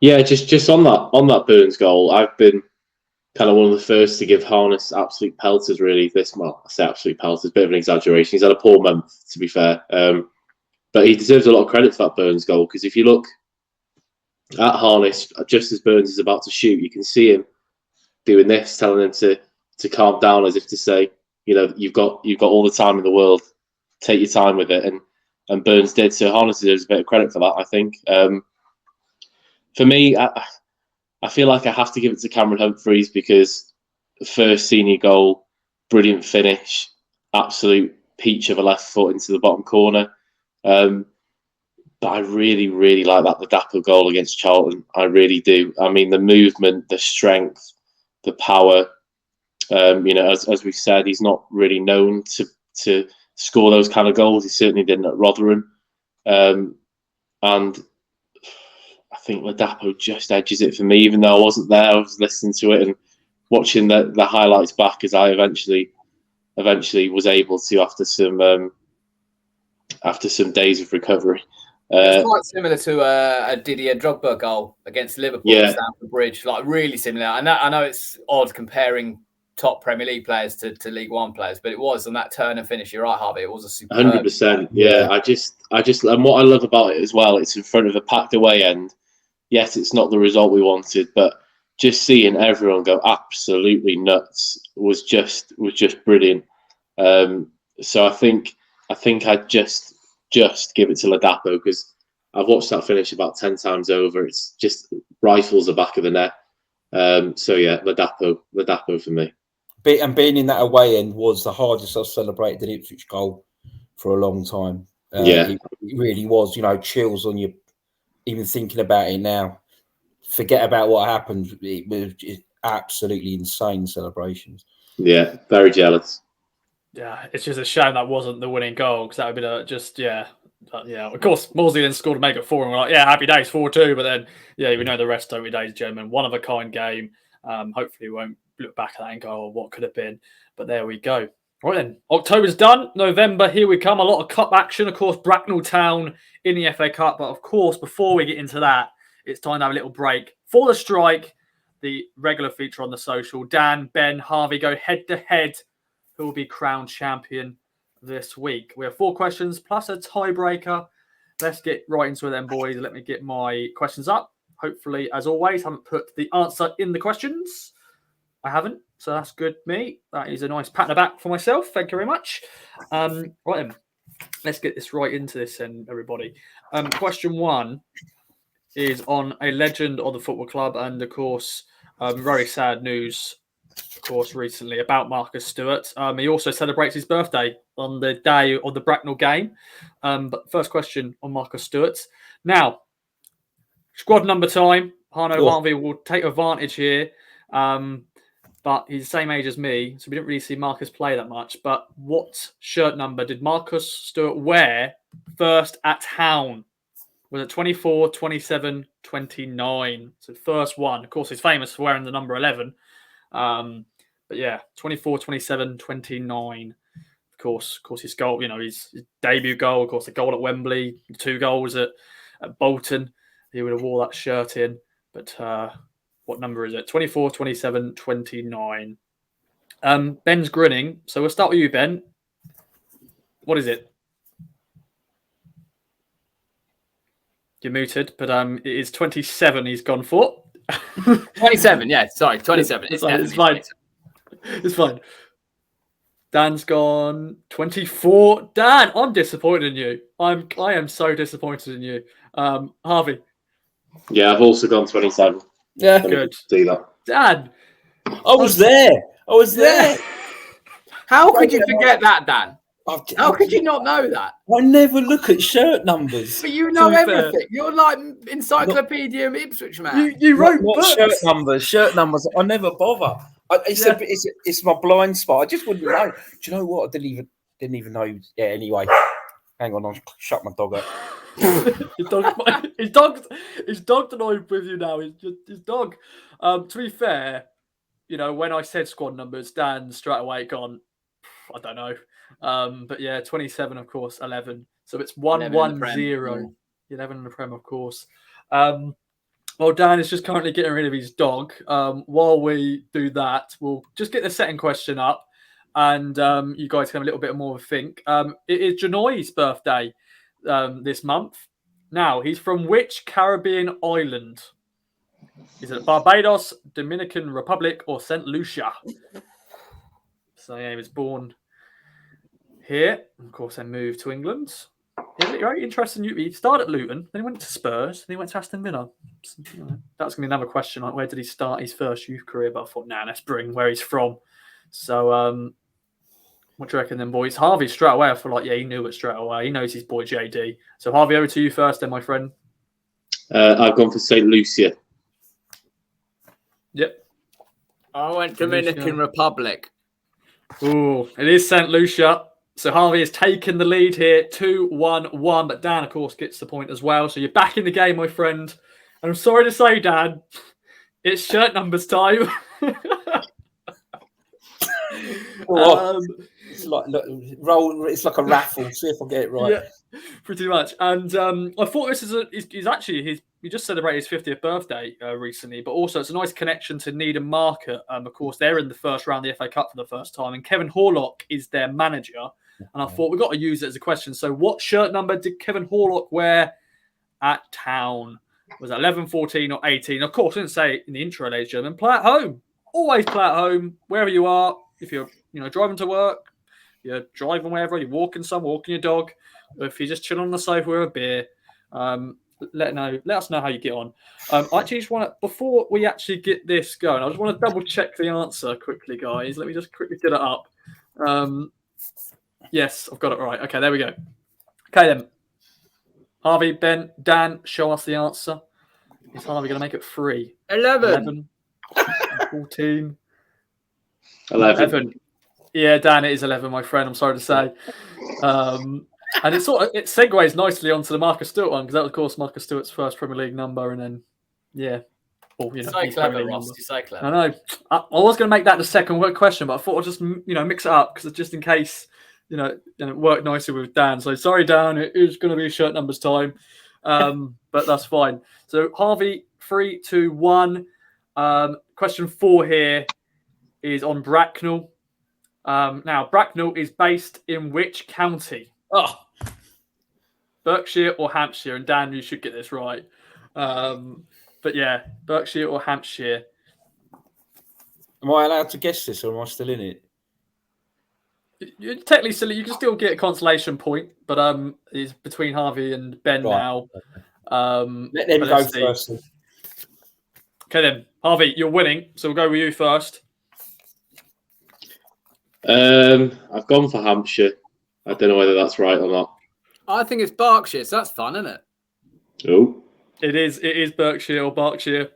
Yeah, just on that Burns goal, I've been kind of one of the first to give Harness absolute pelters, really. I say absolute pelters, bit of an exaggeration. He's had a poor month, to be fair. But he deserves a lot of credit for that Burns goal, because if you look at harness, just as Burns is about to shoot, you can see him doing this, telling him to calm down, as if to say, you've got all the time in the world, take your time with it, and Burns did. So Harness deserves a bit of credit for that, I think. For me, I feel like I have to give it to Cameron Humphreys, because the first senior goal, brilliant finish, absolute peach of a left foot into the bottom corner. But I really, really like that Ladapo goal against Charlton. I really do. I mean, the movement, the strength, the power. As we said, he's not really known to score those kind of goals. He certainly didn't at Rotherham. And I think Ladapo just edges it for me, even though I wasn't there. I was listening to it and watching the highlights back, as I eventually was able to after some days of recovery. It's quite similar to a Didier Drogba goal against Liverpool at Stamford Bridge, like really similar. And I know it's odd comparing top Premier League players to League One players, but it was on that turn and finish. You're right, Harvey. It was a superb. 100%. Yeah, I just, and what I love about it as well, it's in front of a packed away end. Yes, it's not the result we wanted, but just seeing everyone go absolutely nuts was just brilliant. So I think I just give it to Ladapo, because I've watched that finish about 10 times over. It's just rifles the back of the net. So yeah, Ladapo for me. And being in that away end was the hardest I've celebrated an Ipswich goal for a long time. It really was. Chills on you, even thinking about it now. Forget about what happened. It was absolutely insane celebrations. Yeah, very jealous. Yeah, it's just a shame that wasn't the winning goal, because that would be of course, Mosley then scored to make it 4, and we're like, happy days, 4-2. But then, we know the rest don't be days, gentlemen. One of a kind game. Hopefully, we won't look back at that and go, oh, what could have been? But there we go. Right then, October's done. November, here we come. A lot of cup action, of course. Bracknell Town in the FA Cup. But of course, before we get into that, it's time to have a little break for the strike. The regular feature on the social. Dan, Ben, Harvey go head to head. Who will be crowned champion this week? We have 4 questions plus a tiebreaker. Let's get right into it then, boys. Let me get my questions up. Hopefully, as always, haven't put the answer in the questions. I haven't, so that's good. Me, that is a nice pat on the back for myself. Thank you very much. Right then, let's get this right into this then, everybody. Question 1 is on a legend of the football club, and of course, very sad news, of course, recently about Marcus Stewart. He also celebrates his birthday on the day of the Bracknell game. But first question on Marcus Stewart. Now, squad number time. Harvey will take advantage here. But he's the same age as me, so we didn't really see Marcus play that much. But what shirt number did Marcus Stewart wear first at Town? Was it 24, 27, 29? So the first one. Of course, he's famous for wearing the number 11. But yeah, 24, 27, 29. Of course, his goal, his debut goal, of course, the goal at Wembley, 2 goals at Bolton. He would have wore that shirt in. But what number is it? 24, 27, 29. Ben's grinning. So we'll start with you, Ben. What is it? You're muted, but it is 27 he's gone for. 27, yeah. Sorry, 27. It's fine. 27. It's fine. Dan's gone 24. Dan, I'm disappointed in you. I am so disappointed in you. Harvey. Yeah, I've also gone 27. Yeah, good. See that. Dan. I was there. How could you forget that, Dan? How could you not know that? I never look at shirt numbers. But you know everything. You're like Encyclopedia Ipswich, man. You wrote books. Shirt numbers. I never bother. It's my blind spot. I just wouldn't know. Do you know what? I didn't even know. Yeah. Anyway, hang on. I'll shut my dog up. His dog annoyed with you now. His dog. To be fair, when I said squad numbers, Dan straight away gone, I don't know. But yeah, 27, of course, 11. So it's 1-1-0. 11 in the Prem, of course. Well, Dan is just currently getting rid of his dog. While we do that, we'll just get the second question up, and you guys can have a little bit more of a think. It is Janoy's birthday this month. Now, he's from which Caribbean island? Is it Barbados, Dominican Republic, or St. Lucia? So, yeah, he was born here. Of course, then moved to England. Yeah, very interesting. He started at Luton, then he went to Spurs, then he went to Aston Villa. So, that's going to be another question, like where did he start his first youth career? But I thought, let's bring where he's from. So, what do you reckon then, boys? Harvey, straight away, I feel like, he knew it straight away. He knows his boy JD. So, Harvey, over to you first then, my friend. I've gone for St. Lucia. Yep. I went Dominican Republic. Ooh, it is St. Lucia. So, Harvey has taken the lead here, 2-1-1. But Dan, of course, gets the point as well. So, you're back in the game, my friend. And I'm sorry to say, Dan, it's shirt numbers time. It's like a raffle. See if I get it right. Yeah, pretty much. And I thought this is actually he just celebrated his 50th birthday recently, but also it's a nice connection to Needham Market. Of course, they're in the first round of the FA Cup for the first time, and Kevin Horlock is their manager. And I thought we've got to use it as a question. So, what shirt number did Kevin Horlock wear at Town? Was it 11, 14, or 18? Of course, I didn't say in the intro, ladies and gentlemen. Play at home. Always play at home, wherever you are. If you're driving to work, you're driving wherever, you're walking your dog, or if you're just chilling on the sofa with a beer, let us know how you get on. I actually just want to, before we actually get this going, I just want to double check the answer quickly, guys. Let me just quickly get it up. Yes, I've got it right. Okay, there we go. Okay then, Harvey, Ben, Dan, show us the answer. Is Harvey going to make it 3? 11. 14. 11. Yeah, Dan, it is 11, my friend. I'm sorry to say. And it segues nicely onto the Marcus Stewart one, because that was, of course, Marcus Stewart's first Premier League number. And then, So clever, Ross. You're so clever. I know. I was going to make that the second question, but I thought I'd just, mix it up, because just in case, it worked nicely with Dan. So sorry, Dan, it is going to be shirt numbers time. But that's fine. So Harvey, 3, 2, 1. Question 4 here is on Bracknell. Now, Bracknell is based in which county? Berkshire or Hampshire? And Dan, you should get this right. But yeah, Berkshire or Hampshire? Am I allowed to guess this, or am I still in it? You're technically silly. You can still get a consolation point, but it's between Harvey and Ben now. Let them go first. Okay then, Harvey, you're winning, so we'll go with you first. I've gone for Hampshire. I don't know whether that's right or not. I think it's Berkshire, so that's fun, isn't it? Oh. It is Berkshire or Berkshire.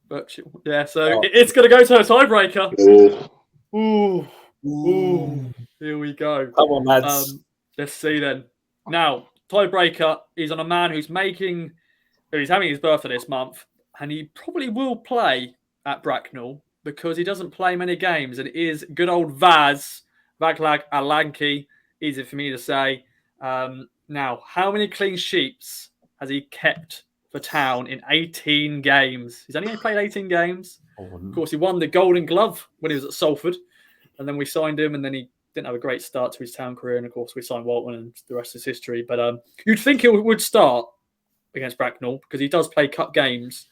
Berkshire. Yeah, so it's going to go to a tiebreaker. Oh. Ooh. Here we go. Come on, lads. Let's see then. Now, tiebreaker is on a man who's having his birthday this month, and he probably will play at Bracknell because he doesn't play many games, and it is good old Vaglag Alanki, easy for me to say. Now, how many clean sheets has he kept for Town in 18 games? He's only played 18 games. Of course, he won the Golden Glove when he was at Salford, and then we signed him, and then he didn't have a great start to his Town career, and of course, we signed Walton, and the rest is history. But you'd think he would start against Bracknell because he does play cup games.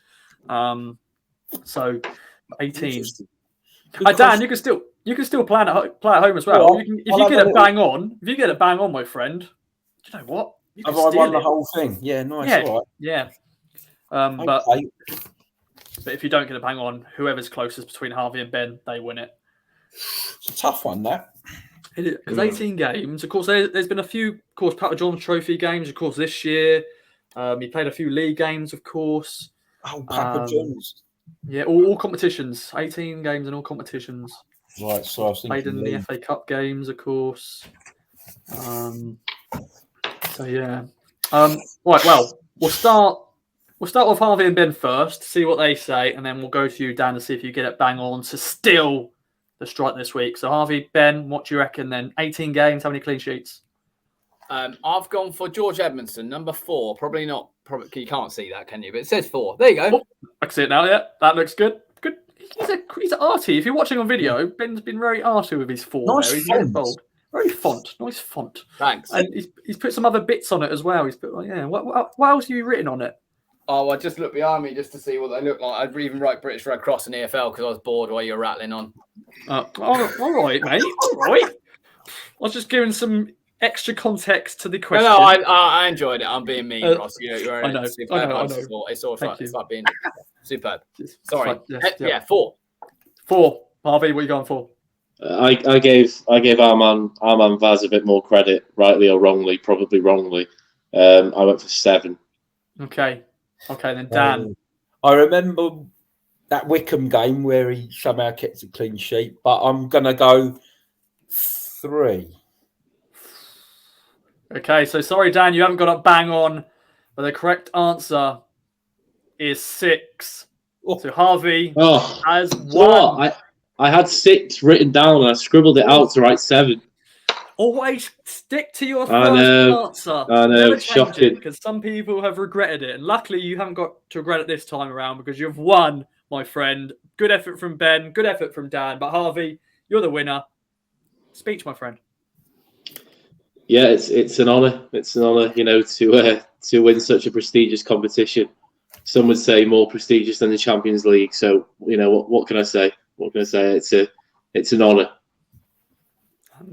So 18. Dan, you can still play at home as well. If you get it bang on, my friend, you know what? Have I won the whole thing? Yeah, nice. Yeah, all right. yeah. But if you don't get a bang on, whoever's closest between Harvey and Ben, they win it. It's a tough one, that. Because 18 games. Of course, there's been a few, of course, Papa John's Trophy games, of course, this year. He played a few league games, of course. Oh, Papa John's. Yeah, all competitions. 18 games in all competitions. Right, so I was thinking played in the FA Cup games, of course. So yeah. Right. Well, we'll start with Harvey and Ben first. See what they say, and then we'll go to you, Dan, to see if you get it bang on to steal the strike this week. So Harvey, Ben, what do you reckon? Then 18 games. How many clean sheets? I've gone for George Edmondson, number 4. Probably not. You can't see that, can you? But it says 4. There you go. Oh, I can see it now. Yeah, that looks good. Good. He's arty. If you're watching on video, Ben's been very arty with his 4. Nice there. He's very bold. Very font, nice font. Thanks. And he's put some other bits on it as well. He's put What else have you written on it? Oh, I just looked behind me just to see what they look like. I'd even write British Red Cross and EFL because I was bored while you were rattling on. All right, mate. All right. I was just giving some extra context to the question. No, I enjoyed it. I'm being mean, Ross. You're I know. superb. I know. It's all right. It's like being superb. Sorry. Yeah, 4. 4. Harvey, what are you going for? I gave our man Vaz a bit more credit, rightly or wrongly, probably wrongly. I went for 7. Okay, then Dan. I remember that Wickham game where he somehow kept a clean sheet, but I'm gonna go 3. Okay, so sorry, Dan, you haven't got it bang on, but the correct answer is 6. So Harvey has 1. I had 6 written down and I scribbled it out to write 7. Always stick to your first answer. I know, Never change shocking. it, because some people have regretted it. And luckily, you haven't got to regret it this time around because you've won, my friend. Good effort from Ben. Good effort from Dan. But Harvey, you're the winner. Speech, my friend. Yeah, it's an honour. It's an honour, to win such a prestigious competition. Some would say more prestigious than the Champions League. So, what can I say? What can I say? It's an honour.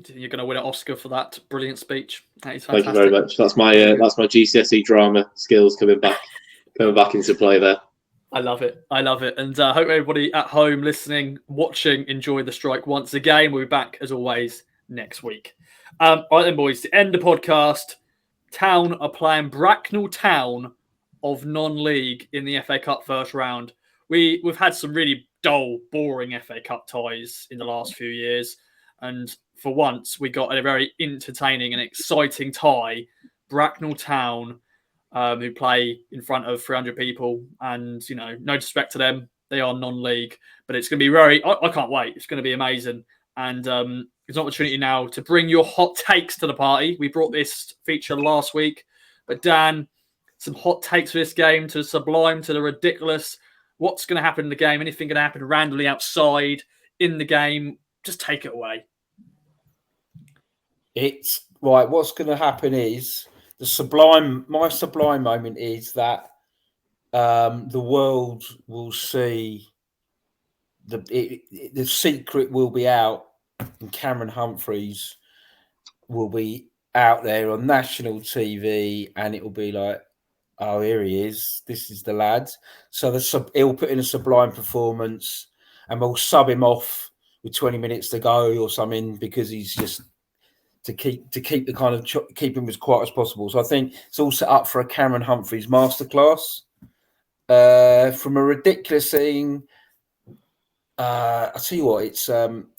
You're going to win an Oscar for that brilliant speech. That is fantastic. Thank you very much. That's my GCSE drama skills coming back into play there. I love it. And I hope everybody at home listening, watching, enjoyed the strike once again. We'll be back as always next week. All right then, boys, to end the podcast, Town are playing Bracknell Town of non-league in the FA Cup first round. We've had some really dull, boring FA Cup ties in the last few years, and for once we got a very entertaining and exciting tie. Bracknell Town, who play in front of 300 people, and no disrespect to them, they are non-league, but it's going to be I can't wait. It's going to be amazing, and it's an opportunity now to bring your hot takes to the party. We brought this feature last week, but Dan, some hot takes for this game, to the sublime, to the ridiculous. What's going to happen in the game? Anything going to happen randomly outside in the game? Just take it away. It's right. What's going to happen is the sublime. My sublime moment is that the world will see the secret will be out, and Cameron Humphreys will be out there on national TV, and it will be like, oh, here he is. This is the lad. So he'll put in a sublime performance, and we'll sub him off with 20 minutes to go or something, because he's just to keep the kind of keep him as quiet as possible. So I think it's all set up for a Cameron Humphreys masterclass. From a ridiculous thing, I tell you what, it's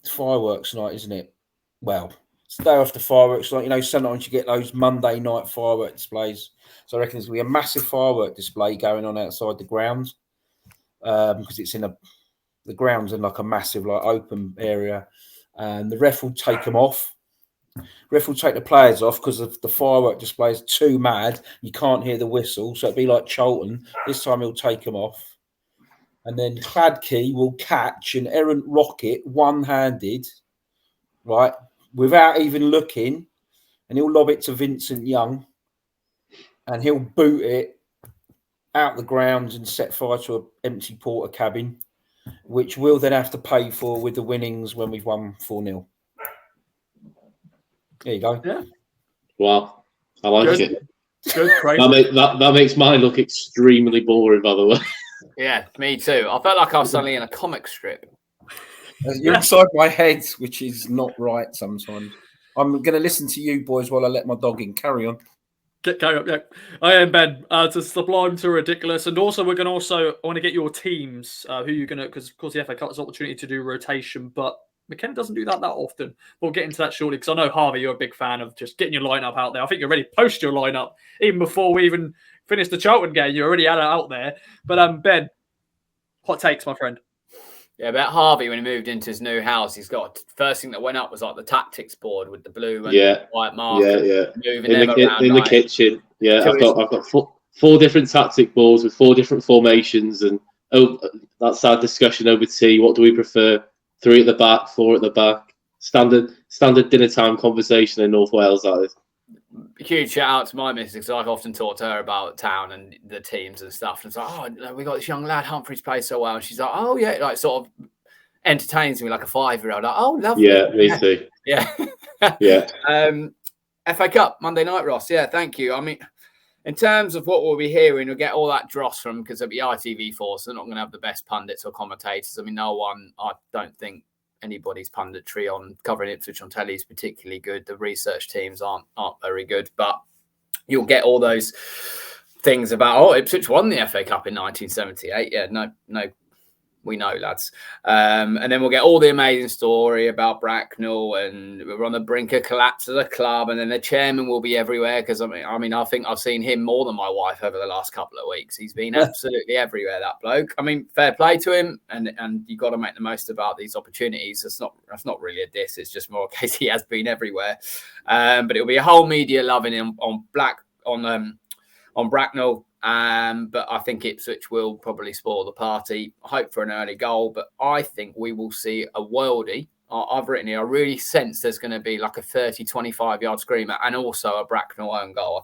fireworks night, isn't it? Well, it's the day after fireworks night. Sometimes you get those Monday night firework displays. So I reckon there's going to be a massive firework display going on outside the grounds, because it's the ground's in like a massive open area, and the ref will take them off. Ref will take the players off because the firework display is too mad. You can't hear the whistle, so it'd be like Charlton. This time he'll take them off, and then Cladkey will catch an errant rocket one-handed, right, without even looking, and he'll lob it to Vincent Young, and he'll boot it out the grounds and set fire to an empty porter cabin, which we'll then have to pay for with the winnings when we've won 4-0. There you go. Yeah. Wow. I like it. Good, crazy. That makes mine look extremely boring, by the way. Yeah, me too. I felt like I was suddenly in a comic strip. You're inside my head, which is not right sometimes. I'm going to listen to you boys while I let my dog in. Carry on. Carry on. Yeah. I am Ben. To sublime to ridiculous, and also I want to get your teams. Who you're going to, because of course the FA Cup is an opportunity to do rotation, but McKenna doesn't do that often. We'll get into that shortly, because I know, Harvey, you're a big fan of just getting your lineup out there. I think you're ready to post your lineup even before we even finished the Charlton game. You already had it out there. But Ben, hot takes, my friend. Yeah, about Harvey, when he moved into his new house, he's got first thing that went up was like the tactics board with the blue and white mark. Yeah. Moving in the kitchen. Yeah, I've got four different tactic boards with 4 different formations, and that's our discussion over tea. What do we prefer? 3 at the back, 4 at the back. Standard dinner time conversation in North Wales, that is. Huge shout out to my missus, because I often talk to her about town and the teams and stuff. And it's like, oh, we got this young lad, Humphreys plays so well. And she's like, oh, yeah, like sort of entertains me like a 5-year-old. Like, oh, lovely. Yeah, me too. Yeah. Yeah. FA Cup, Monday night, Ross. Yeah, thank you. I mean, in terms of what we'll be hearing, we'll get all that dross from, because it'll be ITV4, so they're not going to have the best pundits or commentators. I mean, I don't think anybody's punditry on covering Ipswich on telly is particularly good. The research teams aren't very good, but you'll get all those things about, Ipswich won the FA Cup in 1978. Yeah, no, we know, lads. And then we'll get all the amazing story about Bracknell, and we're on the brink of collapse of the club, and then the chairman will be everywhere, because I think I've seen him more than my wife over the last couple of weeks. He's been absolutely everywhere, that bloke. I mean, fair play to him, and you got to make the most about these opportunities. That's not really a diss. It's just more a case he has been everywhere. But it'll be a whole media loving him on Bracknell. But I think Ipswich will probably spoil the party. I hope for an early goal, but I think we will see a worldie. I've written here, I really sense there's going to be like a 30-25 yard screamer, and also a Bracknell own goal. I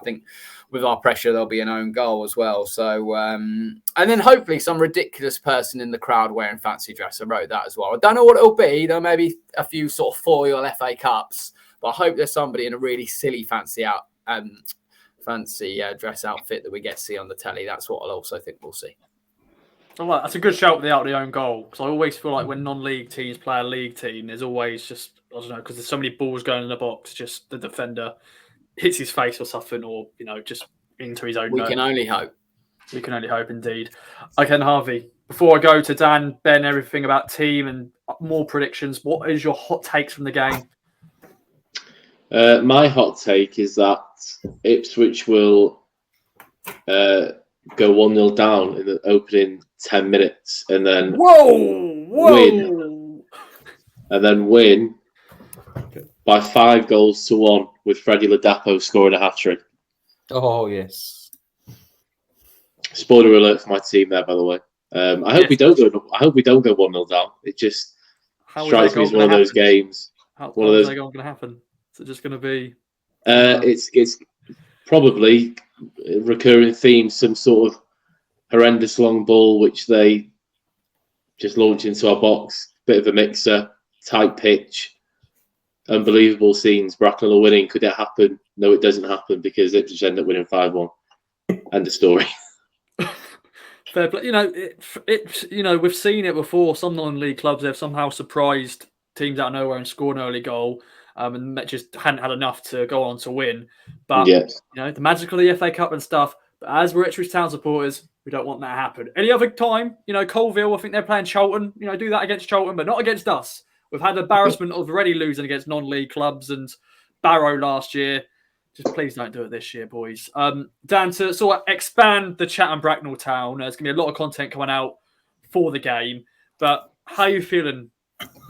think with our pressure there'll be an own goal as well. So and then hopefully some ridiculous person in the crowd wearing fancy dress. I wrote that as well. I don't know what it'll be. There may be a few sort of foil FA Cups, but I hope there's somebody in a really silly fancy dress outfit that we get to see on the telly. That's what I'll also think we'll see. Oh, well, that's a good shout without the own goal, because I always feel like when non-league teams play a league team, there's always just, I don't know, because there's so many balls going in the box, just the defender hits his face or something, or just into his own. We can only hope. We can only hope, indeed. Okay, and Harvey, before I go to Dan, Ben, everything about team and more predictions, what is your hot takes from the game? My hot take is that Ipswich will go 1-0 down in the opening 10 minutes and then win by 5 goals to 1 with Freddie Ladapo scoring a hat-trick. Oh, yes. Spoiler alert for my team there, by the way. I hope we don't go 1-0 down. It just strikes me as one of those games. How is that going to happen? Is it just going to be? It's probably a recurring theme, some sort of horrendous long ball which they just launch into our box. Bit of a mixer, tight pitch, unbelievable scenes. Bracknell are winning. Could it happen? No, it doesn't happen, because Ipswich end up winning 5-1. End of story. Fair play. We've seen it before. Some non-league clubs have somehow surprised teams out of nowhere and scored an early goal. And just hadn't had enough to go on to win. But, the magic of the FA Cup and stuff. But as we're Ipswich Town supporters, we don't want that to happen. Any other time, Colville, I think they're playing Charlton. Do that against Charlton, but not against us. We've had the embarrassment of already losing against non-league clubs and Barrow last year. Just please don't do it this year, boys. Dan, to sort of expand the chat on Bracknell Town, there's going to be a lot of content coming out for the game. But how are you feeling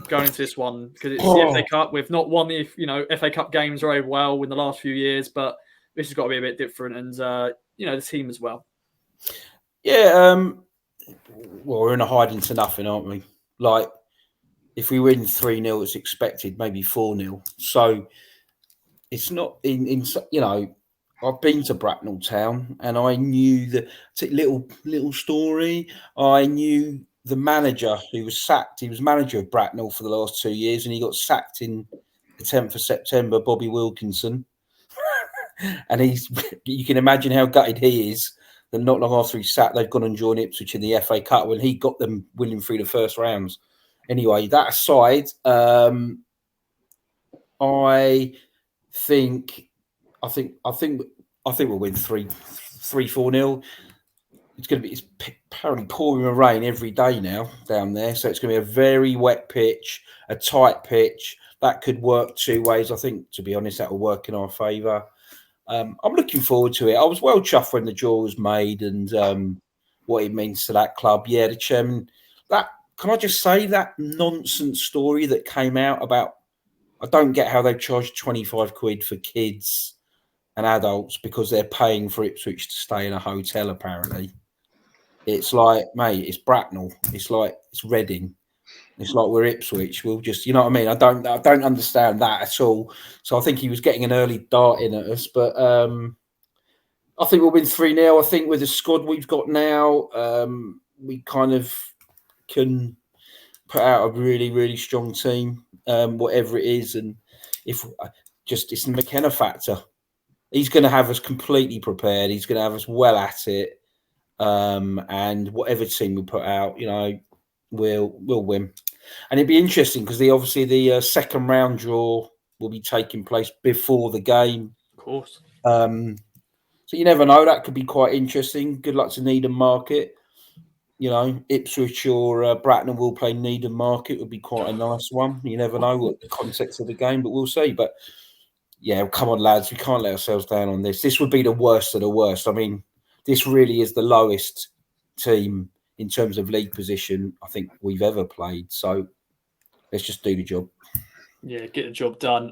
going into this one? Because it's the FA Cup. We've not won the FA Cup games very well in the last few years, but this has got to be a bit different, and the team as well. Yeah, well, we're in a hiding to nothing, aren't we? Like, if we win 3-0, it's expected, maybe 4-0. So it's not in I've been to Bracknell Town, and I knew the little story. I knew the manager who was sacked. He was manager of Bracknell for the last 2 years, and he got sacked in the 10th of September, Bobby Wilkinson. And you can imagine how gutted he is that not long after he's sacked, they've gone and joined Ipswich in the FA Cup when he got them winning through the first rounds. Anyway, that aside, I think we'll win 3-4-0. It's apparently pouring with rain every day now down there, so it's going to be a very wet pitch, a tight pitch. That could work two ways. I think, to be honest, that will work in our favour. I'm looking forward to it. I was well chuffed when the draw was made and what it means to that club. Yeah, the chairman. Can I just say that nonsense story that came out about? I don't get how they've charged 25 quid for kids and adults because they're paying for Ipswich to stay in a hotel. Apparently, it's like, mate, it's Bracknell. It's like it's Reading. It's like we're Ipswich. We'll just, you know what I mean? I don't understand that at all. So I think he was getting an early dart in at us, but I think we'll win 3-0. I think with the squad we've got now, we kind of can put out a really, really strong team, whatever it is. And if it's the McKenna factor, he's going to have us completely prepared. He's going to have us well at it. And whatever team we put out, you know, we'll win. And it'd be interesting because the second round draw will be taking place before the game. Of course. So you never know. That could be quite interesting. Good luck to Needham Market. You know, Ipswich or Bracknell will play Needham Market. Would be quite a nice one. You never know what the context of the game, but we'll see. But yeah, come on, lads. We can't let ourselves down on this. This would be the worst of the worst. I mean, this really is the lowest team in terms of league position I think we've ever played. So let's just do the job. Yeah, get the job done.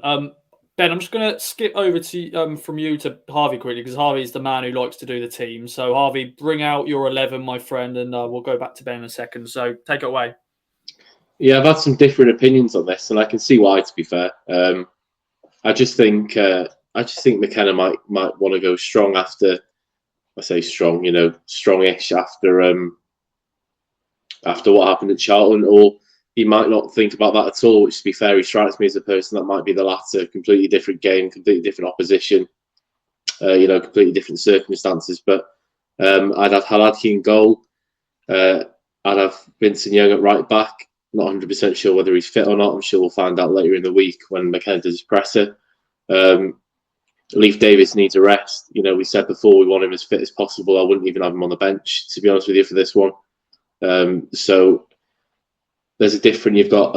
Ben, I'm just going to skip over to from you to Harvey quickly because Harvey's the man who likes to do the team. So Harvey, bring out your 11, my friend, and we'll go back to Ben in a second. So take it away. Yeah, I've had some different opinions on this, and I can see why. To be fair, I just think McKenna might want to go strong after. I say strong, you know, strongish after what happened at Charlton, or he might not think about that at all, which, to be fair, he strikes me as a person that might be the latter. Completely different game, completely different opposition, you know, completely different circumstances. But I'd have Haladki in goal. I'd have Vincent Young at right back. Not 100% sure whether he's fit or not. I'm sure we'll find out later in the week when McKenna does his presser. Leif Davis needs a rest. You know, we said before we want him as fit as possible. I wouldn't even have him on the bench, to be honest with you, for this one. So there's a different. You've got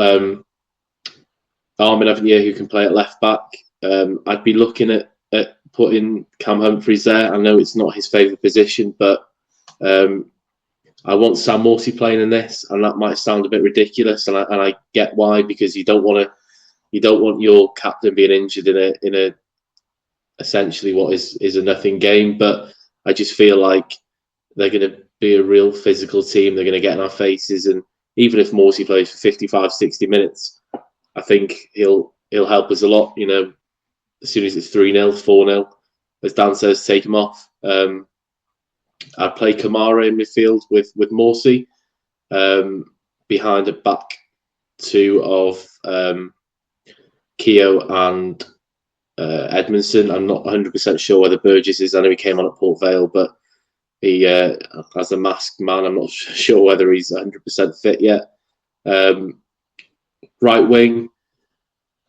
Armin, haven't you, who can play at left back. I'd be looking at putting Cam Humphreys there. I know it's not his favourite position, but I want Sam Morsey playing in this, and that might sound a bit ridiculous, and I get why, because you don't want your captain being injured in a essentially what is a nothing game. But I just feel like they're going to be a real physical team. They're going to get in our faces, and even if Morsey plays for 55, 60 minutes, I think he'll help us a lot. You know, as soon as it's 3-0, 4-0, as Dan says, take him off. I'd play Kamara in midfield with Morsey, behind a back two of Keogh and Edmondson. I'm not 100% sure whether Burgess is. I know he came on at Port Vale, but he as a masked man, I'm not sure whether he's 100% fit yet. Right wing,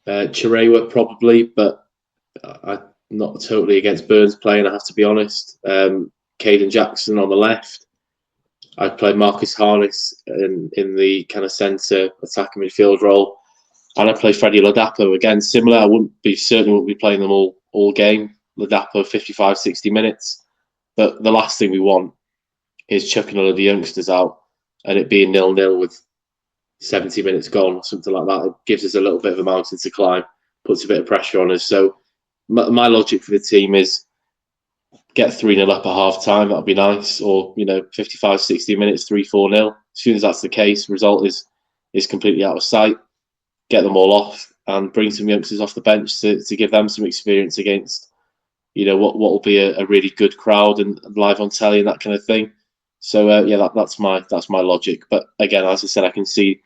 Chirewa probably, but I'm not totally against Burns playing, I have to be honest. Caden Jackson on the left. I'd play Marcus Harness in the kind of centre attacking midfield role. And I'd play Freddie Ladapo again, similar. I wouldn't be playing them all game. Ladapo 55, 60 minutes. But the last thing we want is chucking all of the youngsters out and it being 0-0 with 70 minutes gone or something like that. It gives us a little bit of a mountain to climb, puts a bit of pressure on us. So my logic for the team is get 3-0 up at half time. That'd be nice. Or, 55, 60 minutes, 3-4-0. As soon as that's the case, result is completely out of sight. Get them all off and bring some youngsters off the bench to give them some experience against, what will be a really good crowd and live on telly and that kind of thing. So that's my logic. But again, as I said, I can see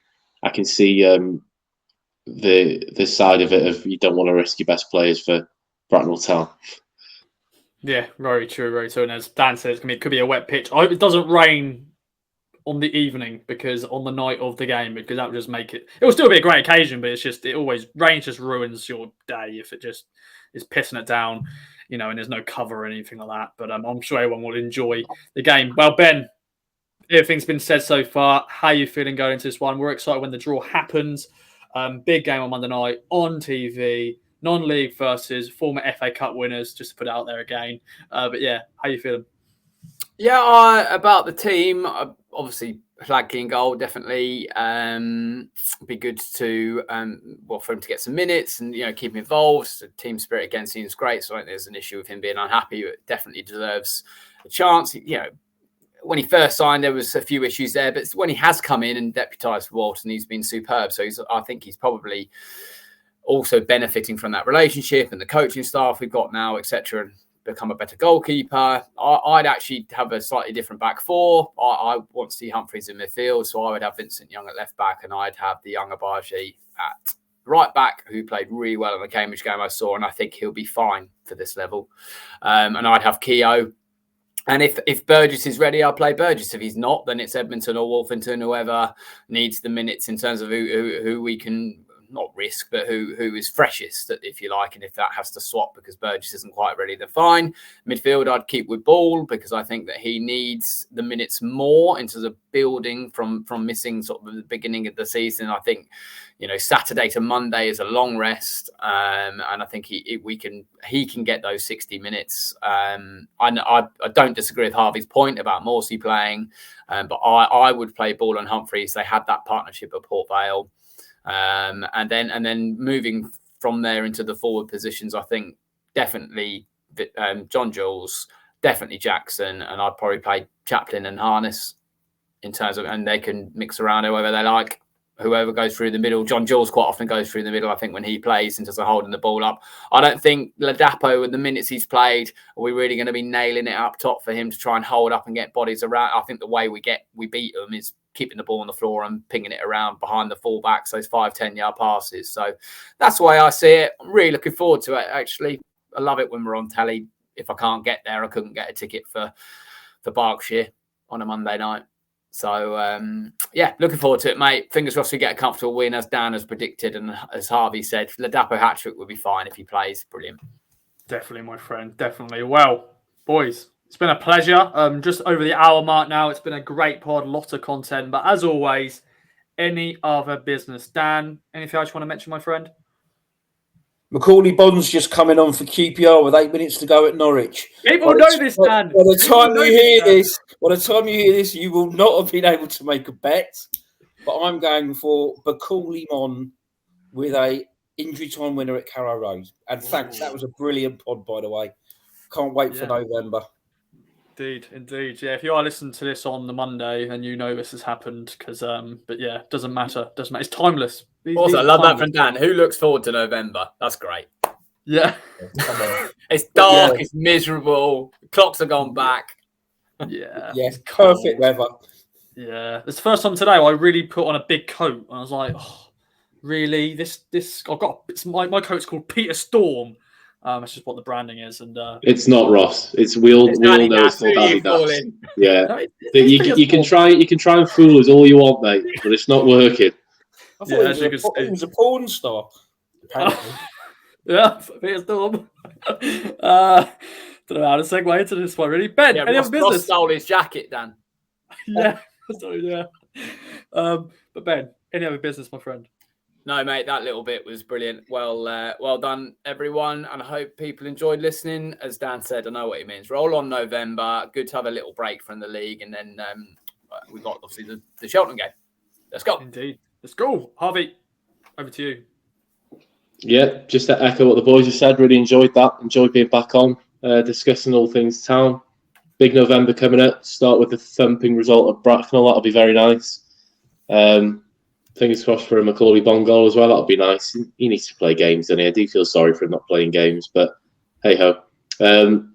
the side of it of you don't want to risk your best players for Bracknell Town. Yeah, very true, very true. And as Dan says, it could be a wet pitch. I hope it doesn't rain on the evening, because on the night of the game, because that would just make it will still be a great occasion, but rain just ruins your day if it just is pissing it down, and there's no cover or anything like that. But I'm sure everyone will enjoy the game. Well, Ben, everything's been said so far. How are you feeling going into this one? We're excited when the draw happens. Big game on Monday night on TV, non-league versus former FA Cup winners, just to put it out there again. But yeah, how are you feeling? Yeah, about the team, obviously Hladky in goal, definitely. Be good to for him to get some minutes and keep him involved. The team spirit again seems great, so I don't think there's an issue with him being unhappy. But definitely deserves a chance. when he first signed, there was a few issues there, but when he has come in and deputised for Walton, he's been superb. So I think he's probably also benefiting from that relationship and the coaching staff we've got now, etc., and become a better goalkeeper. I'd actually have a slightly different back four. I want to see Humphreys in midfield, so I would have Vincent Young at left back, and I'd have the young Abaji at right back, who played really well in the Cambridge game I saw, and I think he'll be fine for this level. And I'd have Keogh. And if Burgess is ready, I'll play Burgess. If he's not, then it's Edmonton or Wolfington, whoever needs the minutes in terms of who we can not risk, but who is freshest, if you like. And if that has to swap because Burgess isn't quite ready, then fine. Midfield, I'd keep with Ball because I think that he needs the minutes more into the building from missing sort of the beginning of the season. I think, Saturday to Monday is a long rest, and I think he can get those 60 minutes. I don't disagree with Harvey's point about Morsey playing, but I would play Ball and Humphreys. They had that partnership at Port Vale. And then moving from there into the forward positions, I think definitely John Jules, definitely Jackson, and I'd probably play Chaplin and Harness in terms of, and they can mix around however they like. Whoever goes through the middle, John Jules quite often goes through the middle. I think when he plays in terms of holding the ball up, I don't think Ladapo with the minutes he's played, are we really going to be nailing it up top for him to try and hold up and get bodies around? I think the way we beat them is keeping the ball on the floor and pinging it around behind the fullbacks, those 5-10 yard passes. So that's the way I see it. I'm really looking forward to it, actually. I love it when we're on telly. If I can't get there, I couldn't get a ticket for Berkshire on a Monday night. So, looking forward to it, mate. Fingers crossed we get a comfortable win, as Dan has predicted. And as Harvey said, Ladapo hat-trick would be fine if he plays. Brilliant. Definitely, my friend. Definitely. Well, boys, it's been a pleasure. Just over the hour mark now. It's been a great pod, lots of content. But as always, any other business? Dan, anything else you want to mention, my friend? Macaulay Bond's just coming on for QPR with 8 minutes to go at Norwich. People know this, Dan. By the time you hear this, you will not have been able to make a bet. But I'm going for Macaulay Mon with a injury time winner at Carrow Road. And thanks, that was a brilliant pod, by the way. Can't wait for November. Indeed. Yeah, if you are listening to this on the Monday and you know this has happened, doesn't matter. It's timeless. Also, I love that from Dan. Who looks forward to November? That's great. Yeah. It's dark, it's miserable, clocks have gone back. Yeah. Yes, perfect weather. Yeah. It's the first time today I really put on a big coat. And I was like, oh, really? My coat's called Peter Storm. That's just what the branding is, and it's not Ross. We all know it's called Adidas. Yeah, no, you can try and fool us all you want, mate, but it's not working. I thought he was a porn star. Apparently. Yeah, Peter Storm. Don't know how to segue into this one, really. Ben, any other business? Ross stole his jacket, Dan. Yeah, but Ben, any other business, my friend? No, mate, that little bit was brilliant. Well done, everyone. And I hope people enjoyed listening. As Dan said, I know what he means. Roll on November. Good to have a little break from the league. And then we've got, obviously, the Cheltenham game. Let's go. Indeed. Let's go. Harvey, over to you. Yeah, just to echo what the boys have said. Really enjoyed that. Enjoyed being back on, discussing all things town. Big November coming up. Start with a thumping result at Bracknell. That'll be very nice. Fingers crossed for a Macaulay Bond goal as well. That'll be nice. He needs to play games, and I do feel sorry for him not playing games, but hey ho. Come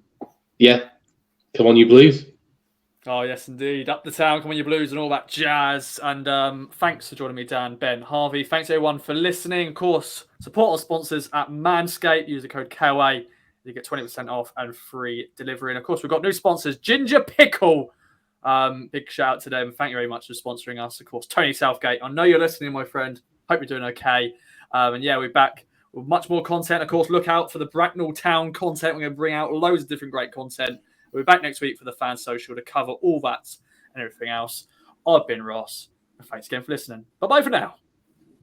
on, you Blues. Oh, yes, indeed. Up the town, come on, you Blues, and all that jazz. And thanks for joining me, Dan, Ben, Harvey. Thanks, everyone, for listening. Of course, support our sponsors at Manscaped. Use the code KOA. You get 20% off and free delivery. And, of course, we've got new sponsors, Ginger Pickle. Big shout out to them. Thank you very much for sponsoring us. Of course, Tony Southgate. I know you're listening, my friend. Hope you're doing okay. We're back with much more content. Of course, look out for the Bracknell Town content. We're going to bring out loads of different great content. We'll be back next week for the Fans Social to cover all that and everything else. I've been Ross. Thanks again for listening. Bye-bye for now.